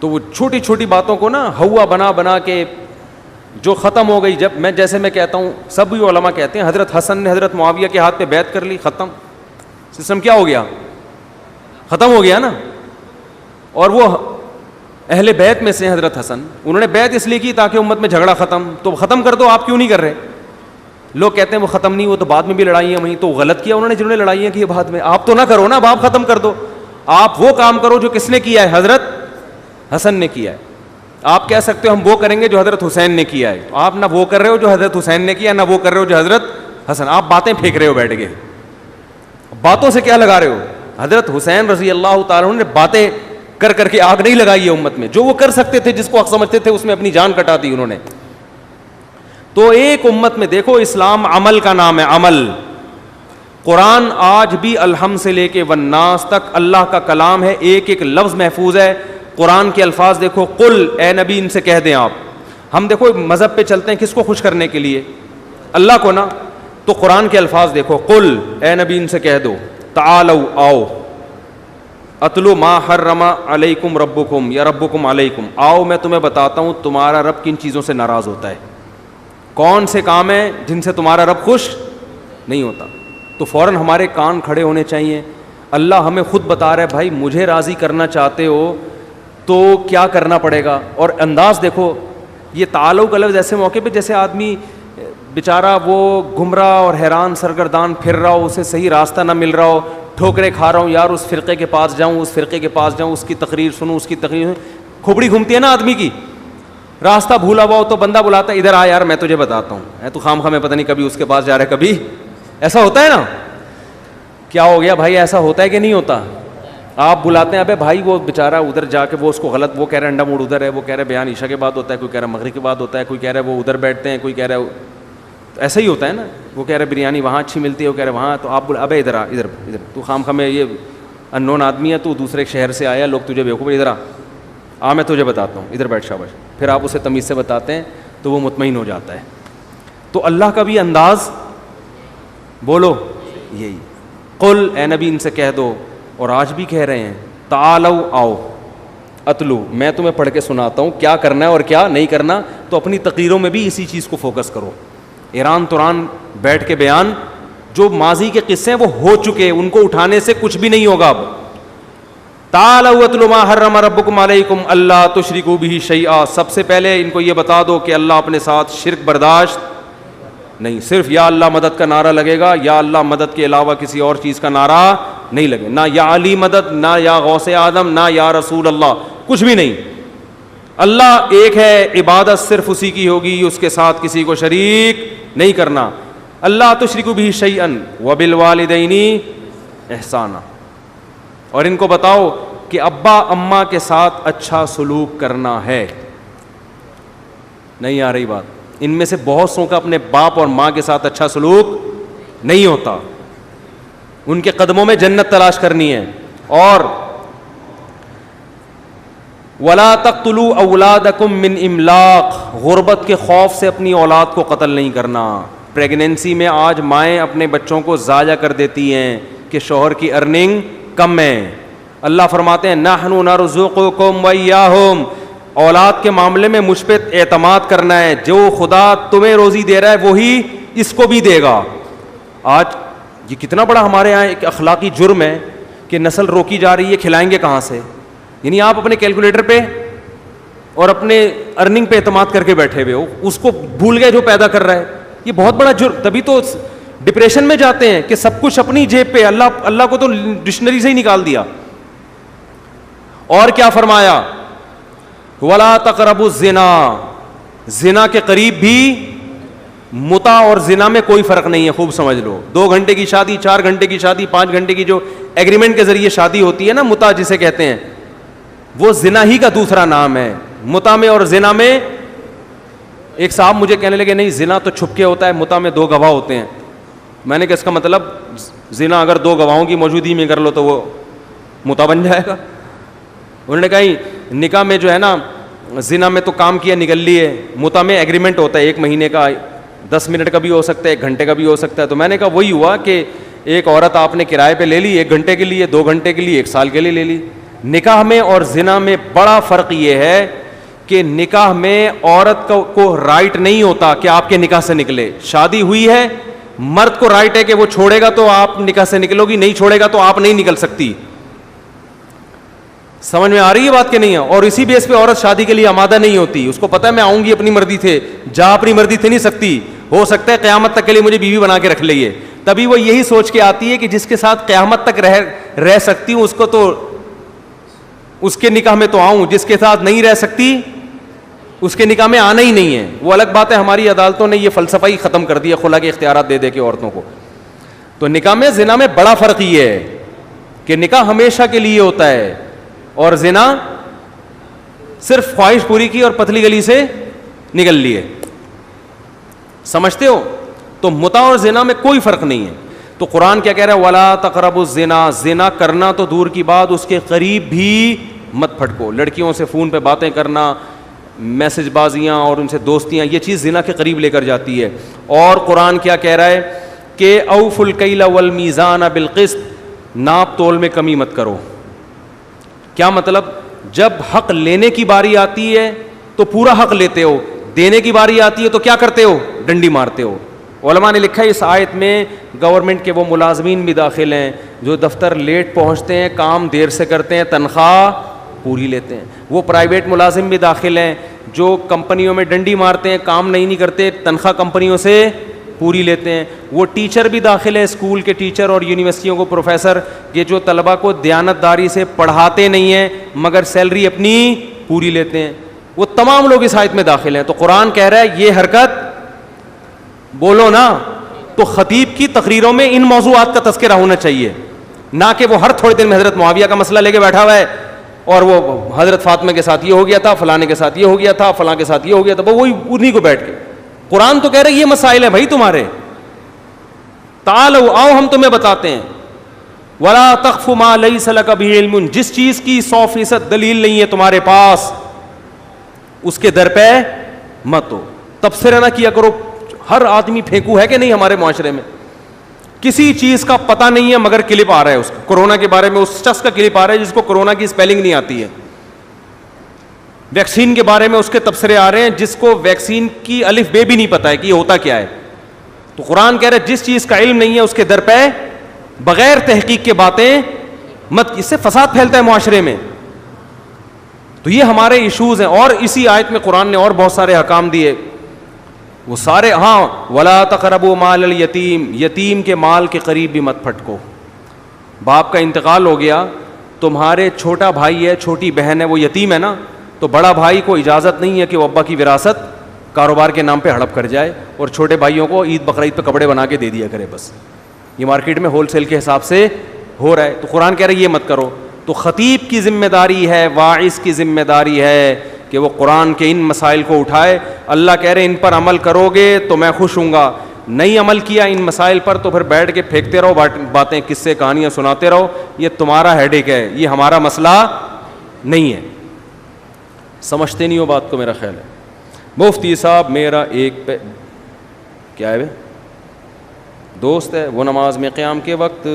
تو وہ چھوٹی چھوٹی باتوں کو نا ہوا بنا بنا کے جو ختم ہو گئی. جب جیسے میں کہتا ہوں, سب علماء کہتے ہیں حضرت حسن نے حضرت معاویہ کے ہاتھ پہ بیعت کر لی, ختم, سسٹم کیا ہو گیا, ختم ہو گیا نا. اور وہ اہل بیت میں سے حضرت حسن, انہوں نے بیعت اس لیے کی تاکہ امت میں جھگڑا ختم, تو ختم کر دو, آپ کیوں نہیں کر رہے؟ لوگ کہتے ہیں وہ ختم نہیں, وہ تو بعد میں بھی لڑائیاں وہیں, تو غلط کیا انہوں نے جنہوں نے لڑائیاں کی بعد میں. آپ تو نہ کرو نا, اب آپ ختم کر دو. آپ وہ کام کرو جو کس نے کیا ہے, حضرت حسن نے کیا ہے. آپ کہہ سکتے ہو ہم وہ کریں گے جو حضرت حسین نے کیا ہے, تو آپ نہ وہ کر رہے ہو جو حضرت حسین نے کیا, نہ وہ کر رہے ہو جو حضرت حسن. آپ باتیں پھینک رہے ہو بیٹھ کے, باتوں سے کیا لگا رہے ہو؟ حضرت حسین رضی اللہ تعالیٰ عنہ نے باتیں کر کر کے آگ نہیں لگائی ہے امت میں, جو وہ کر سکتے تھے, جس کو حق سمجھتے تھے, اس میں اپنی جان کٹا دی انہوں نے. تو ایک امت میں دیکھو, اسلام عمل کا نام ہے, عمل. قرآن آج بھی الحمد سے لے کے والناس تک اللہ کا کلام ہے, ایک ایک لفظ محفوظ ہے. قرآن کے الفاظ دیکھو, قل, اے نبی ان سے کہہ دیں آپ. ہم دیکھو مذہب پہ چلتے ہیں کس کو خوش کرنے کے لیے, اللہ کو نا. تو قرآن کے الفاظ دیکھو, قل, اے نبی ان سے کہہ دو, تعالوا, آؤ, اتلو ما حرم علیکم ربکم یا ربکم علیکم, آؤ میں تمہیں بتاتا ہوں تمہارا رب کن چیزوں سے ناراض ہوتا ہے, کون سے کام ہیں جن سے تمہارا رب خوش نہیں ہوتا. تو فوراً ہمارے کان کھڑے ہونے چاہیے. اللہ ہمیں خود بتا رہا ہے, بھائی مجھے راضی کرنا چاہتے ہو تو کیا کرنا پڑے گا. اور انداز دیکھو, یہ تعالو کا لفظ ایسے موقع پہ جیسے آدمی بیچارہ وہ گمراہ اور حیران سرگردان پھر رہا ہو, اسے صحیح راستہ نہ مل رہا ہو, ٹھوکریں کھا رہا ہوں, یار اس فرقے کے پاس جاؤں, اس فرقے کے پاس جاؤں, اس کی تقریر سنوں, اس کی تقریر, کھوپڑی گھومتی ہے نا آدمی کی. راستہ بھولا ہوا ہو تو بندہ بلاتا ہے, ادھر آ یار میں تجھے بتاتا ہوں, تو خام خواہ میں پتہ نہیں کبھی اس کے پاس جا رہا ہے, کبھی ایسا ہوتا ہے نا. کیا ہو گیا بھائی, ایسا ہوتا ہے کہ نہیں ہوتا؟ آپ بلاتے ہیں, ابے بھائی وہ بیچارہ ادھر جا کے وہ اس کو غلط, وہ کہہ رہا ہے انڈا موڈ ادھر ہے, وہ کہہ رہا ہے بیان عشاء کے بعد ہوتا ہے, کوئی کہہ رہا ہے مغرب کے بعد ہوتا ہے, کوئی کہہ رہا ہے وہ ادھر بیٹھتے ہیں, کوئی کہہ رہا ہے ایسا ہی ہوتا ہے نا. وہ کہہ رہا ہے بریانی وہاں اچھی ملتی ہے, وہ کہہ رہا ہے وہاں, تو آپ ابے ادھر آ, ادھر ادھر, تو خام خواہ میں یہ ان نون آدمی ہے, تو دوسرے شہر سے آیا, لوگ تجھے بیوقوف, ادھر آ میں تجھے بتاتا ہوں, ادھر بیٹھ شاباش. پھر آپ اسے تمیز سے بتاتے ہیں تو وہ مطمئن ہو جاتا ہے. تو اللہ کا بھی انداز بولو یہی, قل, اے نبی ان سے کہہ دو, اور آج بھی کہہ رہے ہیں, تعالو, آؤ, اتلو, میں تمہیں پڑھ کے سناتا ہوں کیا کرنا ہے اور کیا نہیں کرنا. تو اپنی تقریروں میں بھی اسی چیز کو فوکس کرو. ایران توران بیٹھ کے بیان, جو ماضی کے قصے ہیں وہ ہو چکے, ان کو اٹھانے سے کچھ بھی نہیں ہوگا. اب تعالوا اتلوا ما حرم ربکم علیکم اللہ تشرکوا بہ شیئا, سب سے پہلے ان کو یہ بتا دو کہ اللہ اپنے ساتھ شرک برداشت نہیں. صرف یا اللہ مدد کا نعرہ لگے گا, یا اللہ مدد کے علاوہ کسی اور چیز کا نعرہ نہیں لگے, نہ یا علی مدد, نہ یا غوث اعظم, نہ یا رسول اللہ, کچھ بھی نہیں. اللہ ایک ہے, عبادت صرف اسی کی ہوگی, اس کے ساتھ کسی کو شریک نہیں کرنا. اللہ تشرکوا بہ شیئا وبالوالدین احسانا. اور ان کو بتاؤ کہ ابا اماں کے ساتھ اچھا سلوک کرنا ہے. نہیں آ رہی بات؟ ان میں سے بہت سو کا اپنے باپ اور ماں کے ساتھ اچھا سلوک نہیں ہوتا. ان کے قدموں میں جنت تلاش کرنی ہے. اور وَلَا تَقْتُلُوا أَوْلَادَكُم مِّنْ إِمْلَاقٍ, غربت کے خوف سے اپنی اولاد کو قتل نہیں کرنا. پریگنینسی میں آج مائیں اپنے بچوں کو ضائع کر دیتی ہیں کہ شوہر کی ارننگ کم ہے. اللہ فرماتے ہیں نَحْنُ نَرْزُقُكُمْ وَإِيَّاهُمْ, اولاد کے معاملے میں مجھ پہ اعتماد کرنا ہے, جو خدا تمہیں روزی دے رہا ہے وہی اس کو بھی دے گا. آج یہ کتنا بڑا ہمارے یہاں ایک اخلاقی جرم ہے کہ نسل روکی جا رہی ہے, کھلائیں گے کہاں سے. یعنی آپ اپنے کیلکولیٹر پہ اور اپنے ارننگ پہ اعتماد کر کے بیٹھے ہوئے ہو, اس کو بھول گئے جو پیدا کر رہا ہے. یہ بہت بڑا جرم, تبھی تو ڈپریشن میں جاتے ہیں کہ سب کچھ اپنی جیب پہ. اللہ کو تو ڈکشنری سے ہی نکال دیا. اور کیا فرمایا, وَلَا تَقْرَبُوا الزِّنَا, زنا کے قریب بھی. متا اور زنا میں کوئی فرق نہیں ہے, خوب سمجھ لو. 2 گھنٹے کی شادی, 4 گھنٹے کی شادی, 5 گھنٹے کی جو ایگریمنٹ کے ذریعے شادی ہوتی ہے نا, متا جسے کہتے ہیں, وہ زنا ہی کا دوسرا نام ہے. متا میں اور زنا میں, ایک صاحب مجھے کہنے لگے نہیں زنا تو چھپ کے ہوتا ہے, متا میں 2 گواہ ہوتے ہیں. میں نے کہا اس کا مطلب زنا اگر 2 گواہوں کی موجودگی میں کر لو تو وہ متا بن جائے گا. انہوں نے کہا نکاح میں جو ہے نا, زنا میں تو کام کیا نکل لیے, متا میں ایگریمنٹ ہوتا ہے 1 مہینے کا, 10 منٹ کا بھی ہو سکتا ہے, 1 گھنٹے کا بھی ہو سکتا ہے. تو میں نے کہا وہی ہوا کہ ایک عورت آپ نے کرائے پہ لے لی 1 گھنٹے کے لیے, 2 گھنٹے کے لیے, 1 سال کے لیے لے لی. نکاح میں اور زنا میں بڑا فرق یہ ہے کہ نکاح میں عورت کو رائٹ نہیں ہوتا کہ آپ کے نکاح سے نکلے. شادی ہوئی ہے, مرد کو رائٹ ہے کہ وہ چھوڑے گا تو آپ نکاح سے نکلو گی, نہیں چھوڑے گا تو آپ نہیں نکل سکتی. سمجھ میں آ رہی ہے بات کہ نہیں ہے؟ اور اسی بیس پہ عورت شادی کے لیے آمادہ نہیں ہوتی. اس کو پتہ ہے میں آؤں گی اپنی مرضی سے, جا اپنی مرضی سے نہیں سکتی, ہو سکتا ہے قیامت تک کے لیے مجھے بیوی بنا کے رکھ لئے. تبھی وہ یہی سوچ کے آتی ہے کہ جس کے ساتھ قیامت تک رہ سکتی ہوں, اس کو تو اس کے نکاح میں تو آؤں, جس کے ساتھ نہیں رہ سکتی اس کے نکاح میں آنا ہی نہیں ہے. وہ الگ بات ہے, ہماری عدالتوں نے یہ فلسفہ ہی ختم کر دیا خلا کے اختیارات دے کے عورتوں کو. تو نکاح میں زنا میں بڑا فرق یہ ہے کہ نکاح ہمیشہ کے لیے ہوتا ہے اور زنا صرف خواہش پوری کی اور پتلی گلی سے نکل لیے. سمجھتے ہو؟ تو متع اور زنا میں کوئی فرق نہیں ہے. تو قرآن کیا کہہ رہا ہے, وَلَا تَقْرَبُوا الزِّنَا, زنا کرنا تو دور کی بات, اس کے قریب بھی مت پھٹکو. لڑکیوں سے فون پہ باتیں کرنا, میسج بازیاں اور ان سے دوستیاں, یہ چیز زنا کے قریب لے کر جاتی ہے. اور قرآن کیا کہہ رہا ہے کہ اوفوا الکیل والمیزان بالقسط, ناپ تول میں کمی مت کرو. کیا مطلب؟ جب حق لینے کی باری آتی ہے تو پورا حق لیتے ہو, دینے کی باری آتی ہے تو کیا کرتے ہو؟ ڈنڈی مارتے ہو. علماء نے لکھا ہے اس آیت میں گورنمنٹ کے وہ ملازمین بھی داخل ہیں جو دفتر لیٹ پہنچتے ہیں, کام دیر سے کرتے ہیں, تنخواہ پوری لیتے ہیں. وہ پرائیویٹ ملازم بھی داخل ہیں جو کمپنیوں میں ڈنڈی مارتے ہیں, کام نہیں کرتے, تنخواہ کمپنیوں سے پوری لیتے ہیں. وہ ٹیچر بھی داخل ہیں, اسکول کے ٹیچر اور یونیورسٹیوں کو پروفیسر, یہ جو طلبہ کو دیانتداری سے پڑھاتے نہیں ہیں مگر سیلری اپنی پوری لیتے ہیں. وہ تمام لوگ اس آیت میں داخل ہیں. تو قرآن کہہ رہا ہے یہ حرکت, بولو نا, تو خطیب کی تقریروں میں ان موضوعات کا تذکرہ ہونا چاہیے, نہ کہ وہ ہر تھوڑے دن میں حضرت معاویہ کا مسئلہ لے کے بیٹھا ہوا ہے اور وہ حضرت فاطمہ کے ساتھ یہ ہو گیا تھا, فلانے کے ساتھ یہ ہو گیا تھا, فلاں کے ساتھ یہ ہو گیا تھا, وہی انہیں کو بیٹھ کے. قرآن تو کہہ رہے یہ مسائل ہیں بھائی تمہارے, تعالوا, آؤ ہم تمہیں بتاتے ہیں. وَلَا تَقْفُ مَا لَيْسَ لَكَ بِهِ عِلْمٌ, جس چیز کی 100% دلیل نہیں ہے تمہارے پاس اس کے در پہ مت ہو. تبصرہ نہ کیا کرو. ہر آدمی پھینکو ہے کہ نہیں ہمارے معاشرے میں, کسی چیز کا پتہ نہیں ہے مگر کلپ آ رہا ہے اس کا. کورونا کے بارے میں اس شخص کا کلپ آ رہا ہے جس کو کورونا کی اسپیلنگ نہیں آتی ہے. ویکسین کے بارے میں اس کے تبصرے آ رہے ہیں جس کو ویکسین کی الف بے بھی نہیں پتہ ہے کہ یہ ہوتا کیا ہے. تو قرآن کہہ رہا ہے جس چیز کا علم نہیں ہے اس کے در پہ بغیر تحقیق کے باتیں مت, اس سے فساد پھیلتا ہے معاشرے میں. تو یہ ہمارے ایشوز ہیں. اور اسی آیت میں قرآن نے اور بہت سارے احکام دیے, وہ سارے, ہاں وَلَا تَقْرَبُوا مَالَ الْيَتِيمِ, یتیم کے مال کے قریب بھی مت پھٹکو. باپ کا انتقال ہو گیا, تمہارے چھوٹا بھائی ہے, چھوٹی بہن ہے, وہ یتیم ہے نا, تو بڑا بھائی کو اجازت نہیں ہے کہ وہ ابا کی وراثت کاروبار کے نام پہ ہڑپ کر جائے اور چھوٹے بھائیوں کو عید بقرعید پہ کپڑے بنا کے دے دیا کرے. بس یہ مارکیٹ میں ہول سیل کے حساب سے ہو رہا ہے. تو قرآن کہہ رہا ہے یہ مت کرو. تو خطیب کی ذمہ داری ہے, واعظ کی ذمہ داری ہے کہ وہ قرآن کے ان مسائل کو اٹھائے. اللہ کہہ رہے ان پر عمل کرو گے تو میں خوش ہوں گا, نہیں عمل کیا ان مسائل پر تو پھر بیٹھ کے پھینکتے رہو, باتیں قصے کہانیاں سناتے رہو, یہ تمہارا ہیڈ ایک ہے, یہ ہمارا مسئلہ نہیں ہے. سمجھتے نہیں ہو بات کو, میرا خیال ہے. مفتی صاحب میرا ایک کیا ہے دوست ہے, وہ نماز میں قیام کے وقت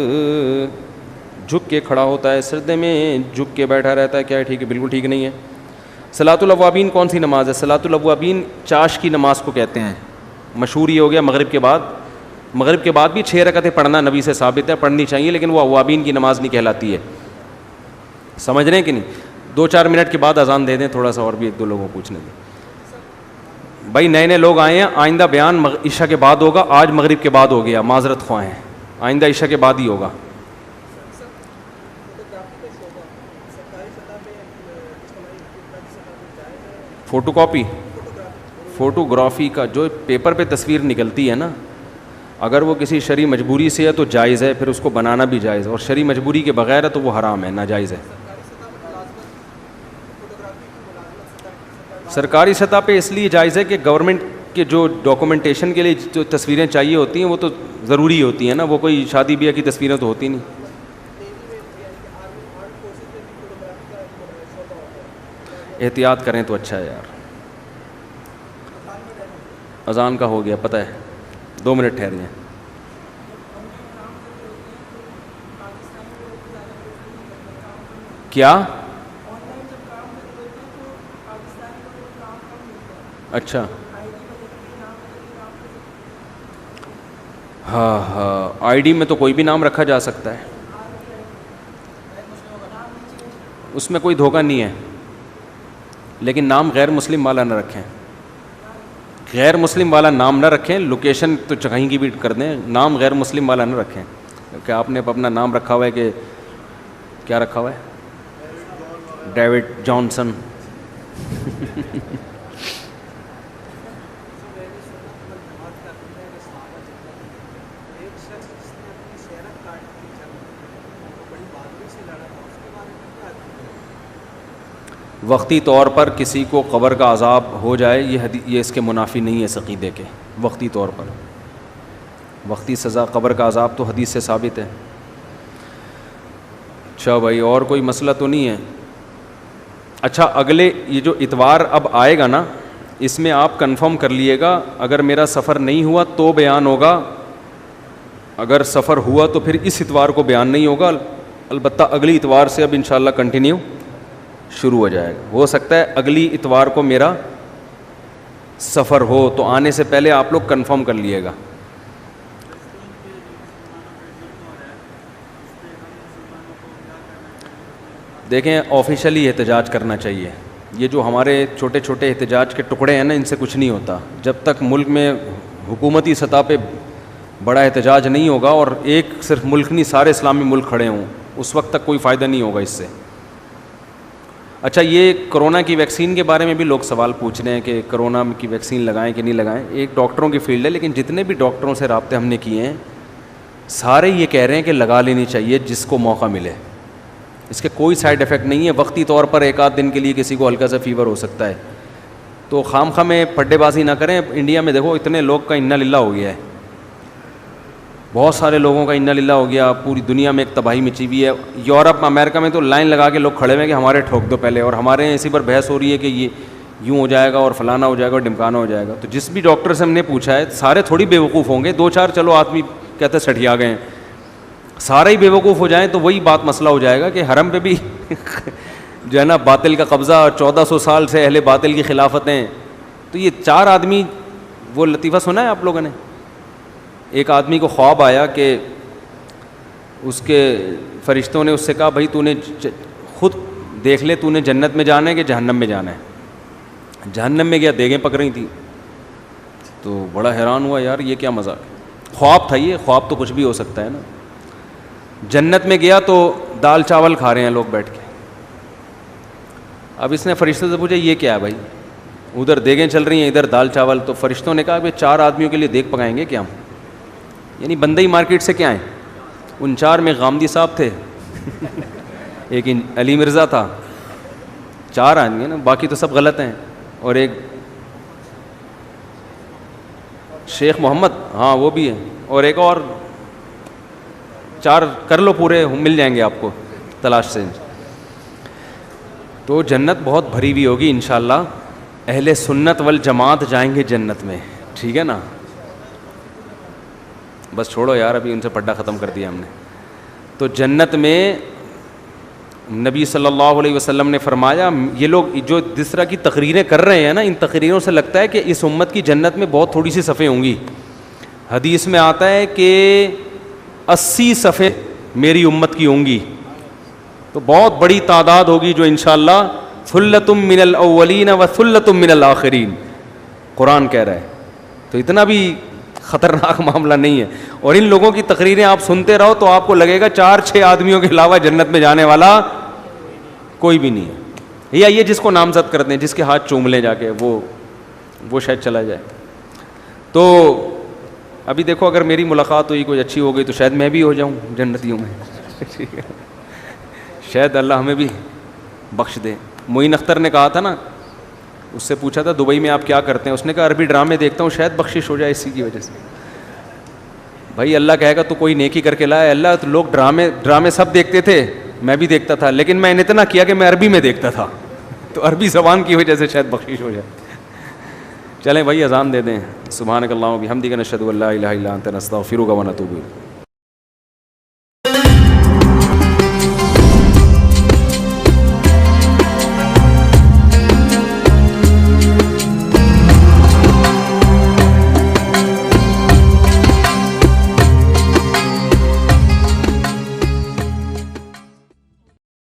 جھک کے کھڑا ہوتا ہے, سجدے میں جھک کے بیٹھا رہتا ہے, کیا ہے ٹھیک ہے؟ بالکل ٹھیک نہیں ہے. صلاۃ الاوابین کون سی نماز ہے؟ صلاۃ الاوابین چاش کی نماز کو کہتے ہیں. مشہور یہ ہو گیا مغرب کے بعد. مغرب کے بعد بھی 6 رکعتیں پڑھنا نبی سے ثابت ہے, پڑھنی چاہیے, لیکن وہ اوابین کی نماز نہیں کہلاتی ہے. سمجھ رہے ہیں کہ نہیں؟ 2-4 منٹ کے بعد اذان دے دیں, تھوڑا سا اور بھی 1-2 لوگوں کو پوچھنے دیں. بھائی نئے نئے لوگ آئے ہیں, آئندہ بیان عشاء کے بعد ہوگا, آج مغرب کے بعد ہو گیا, معذرت خواہ ہیں, آئندہ عشاء کے بعد ہی ہوگا. فوٹو کاپی, فوٹوگرافی کا جو پیپر پہ تصویر نکلتی ہے نا, اگر وہ کسی شرعی مجبوری سے ہے تو جائز ہے, پھر اس کو بنانا بھی جائز ہے, اور شرعی مجبوری کے بغیر ہے تو وہ حرام ہے, ناجائز ہے. سرکاری سطح پہ اس لیے جائز ہے کہ گورنمنٹ کے جو ڈاکومنٹیشن کے لیے جو تصویریں چاہیے ہوتی ہیں وہ تو ضروری ہوتی ہیں نا, وہ کوئی شادی بیاہ کی تصویریں تو ہوتی نہیں. احتیاط کریں تو اچھا ہے یار. اذان کا ہو گیا پتہ ہے, 2 منٹ ٹھہر جائیں. کیا؟ اچھا ہاں, آئی ڈی میں تو کوئی بھی نام رکھا جا سکتا ہے, اس میں کوئی دھوکہ نہیں ہے, لیکن نام غیر مسلم والا نہ رکھیں. غیر مسلم والا نام نہ رکھیں, لوکیشن تو کہیں کی بھی کر دیں, نام غیر مسلم والا نہ رکھیں. کہ آپ نے اپنا نام رکھا ہوا ہے کہ کیا رکھا ہوا ہے, ڈیوڈ جانسن. وقتی طور پر کسی کو قبر کا عذاب ہو جائے, یہ اس کے منافی نہیں ہے اس عقیدے کے. وقتی طور پر وقتی سزا قبر کا عذاب تو حدیث سے ثابت ہے. اچھا بھائی, اور کوئی مسئلہ تو نہیں ہے؟ اچھا اگلے یہ جو اتوار اب آئے گا نا, اس میں آپ کنفرم کر لیے گا, اگر میرا سفر نہیں ہوا تو بیان ہوگا, اگر سفر ہوا تو پھر اس اتوار کو بیان نہیں ہوگا. البتہ اگلی اتوار سے اب انشاءاللہ کنٹینیو شروع ہو جائے گا. ہو سکتا ہے اگلی اتوار کو میرا سفر ہو, تو آنے سے پہلے آپ لوگ کنفرم کر لیے گا. دیکھیں آفیشلی احتجاج کرنا چاہیے. یہ جو ہمارے چھوٹے چھوٹے احتجاج کے ٹکڑے ہیں نا, ان سے کچھ نہیں ہوتا. جب تک ملک میں حکومتی سطح پہ بڑا احتجاج نہیں ہوگا, اور ایک صرف ملک نہیں سارے اسلامی ملک کھڑے ہوں, اس وقت تک کوئی فائدہ نہیں ہوگا اس سے. اچھا یہ کرونا کی ویکسین کے بارے میں بھی لوگ سوال پوچھ رہے ہیں کہ کرونا کی ویکسین لگائیں کہ نہیں لگائیں. ایک ڈاکٹروں کی فیلڈ ہے, لیکن جتنے بھی ڈاکٹروں سے رابطے ہم نے کیے ہیں سارے یہ کہہ رہے ہیں کہ لگا لینی چاہیے جس کو موقع ملے. اس کے کوئی سائیڈ ایفیکٹ نہیں ہے. وقتی طور پر 1-8 دن کے لیے کسی کو ہلکا سا فیور ہو سکتا ہے, تو خام خواہ میں پھڈے بازی نہ کریں. انڈیا میں دیکھو اتنے لوگ کا انا للہ ہو گیا ہے, بہت سارے لوگوں کا انا للہ ہو گیا, پوری دنیا میں ایک تباہی مچی ہوئی ہے. یورپ امریکہ میں تو لائن لگا کے لوگ کھڑے ہوئے ہیں کہ ہمارے ٹھوک دو پہلے, اور ہمارے یہاں اسی پر بحث ہو رہی ہے کہ یہ یوں ہو جائے گا اور فلانا ہو جائے گا اور ڈمکانا ہو جائے گا. تو جس بھی ڈاکٹر سے ہم نے پوچھا ہے سارے تھوڑی بیوقوف ہوں گے, 2-4 چلو آدمی کہتے سٹھیا گئے ہیں, سارے ہی بیوقوف ہو جائیں تو وہی بات مسئلہ ہو جائے گا کہ حرم پہ بھی جو ہے نا باطل کا قبضہ, 1400 سال سے اہل باطل کی خلافتیں. تو یہ 4 آدمی, وہ لطیفہ سنا ہے آپ لوگوں نے؟ ایک آدمی کو خواب آیا کہ اس کے فرشتوں نے اس سے کہا بھائی تو نے خود دیکھ لے تو نے جنت میں جانا ہے کہ جہنم میں جانا ہے. جہنم میں گیا, دیگیں پک رہی تھیں, تو بڑا حیران ہوا یار یہ کیا مذاق. خواب تھا یہ, خواب تو کچھ بھی ہو سکتا ہے نا. جنت میں گیا تو دال چاول کھا رہے ہیں لوگ بیٹھ کے. اب اس نے فرشتوں سے پوچھا یہ کیا ہے بھائی, ادھر دیگیں چل رہی ہیں ادھر دال چاول. تو فرشتوں نے کہا کہ 4 آدمیوں کے لیے دیگ پکائیں گے کیا ہم, یعنی بندئی مارکیٹ سے کیا آئیں. ان 4 میں غامدی صاحب تھے, ایک علی مرزا تھا, 4 آدمی ہیں نا, باقی تو سب غلط ہیں, اور ایک شیخ محمد, ہاں وہ بھی ہے, اور ایک اور 4 کر لو پورے, مل جائیں گے آپ کو تلاش سے. تو جنت بہت بھری ہوئی ہوگی انشاءاللہ. اہل سنت والجماعت جائیں گے جنت میں, ٹھیک ہے نا. بس چھوڑو یار, ابھی ان سے پڈا ختم کر دیا ہم نے. تو جنت میں نبی صلی اللہ علیہ وسلم نے فرمایا, یہ لوگ جو جس طرح کی تقریریں کر رہے ہیں نا, ان تقریروں سے لگتا ہے کہ اس امت کی جنت میں بہت تھوڑی سی صفیں ہوں گی. حدیث میں آتا ہے کہ 80 صفیں میری امت کی ہوں گی, تو بہت بڑی تعداد ہوگی جو انشاءاللہ ثلۃ من الاولین و ثلۃ من الآخرین قرآن کہہ رہا ہے. تو اتنا بھی خطرناک معاملہ نہیں ہے. اور ان لوگوں کی تقریریں آپ سنتے رہو تو آپ کو لگے گا 4-6 آدمیوں کے علاوہ جنت میں جانے والا کوئی بھی نہیں ہے. یا یہ جس کو نامزد کرتے ہیں, جس کے ہاتھ چوم لیں جا کے, وہ شاید چلا جائے. تو ابھی دیکھو اگر میری ملاقات ہوئی کوئی اچھی ہو گئی تو شاید میں بھی ہو جاؤں جنتیوں میں, ٹھیک ہے, شاید اللہ ہمیں بھی بخش دے. معین اختر نے کہا تھا نا, اس سے پوچھا تھا دبئی میں آپ کیا کرتے ہیں, اس نے کہا عربی ڈرامے دیکھتا ہوں, شاید بخشش ہو جائے اسی کی وجہ سے. بھائی اللہ کہے گا تو کوئی نیکی کر کے لائے. اللہ تو لوگ ڈرامے سب دیکھتے تھے, میں بھی دیکھتا تھا, لیکن میں نے اتنا کیا کہ میں عربی میں دیکھتا تھا, تو عربی زبان کی وجہ سے شاید بخشش ہو جائے. چلیں بھائی اذان دے دیں. سبحانک اللہم و بحمدک نشہد ان لا الہ الا انت نستغفرک و نتوب الیک.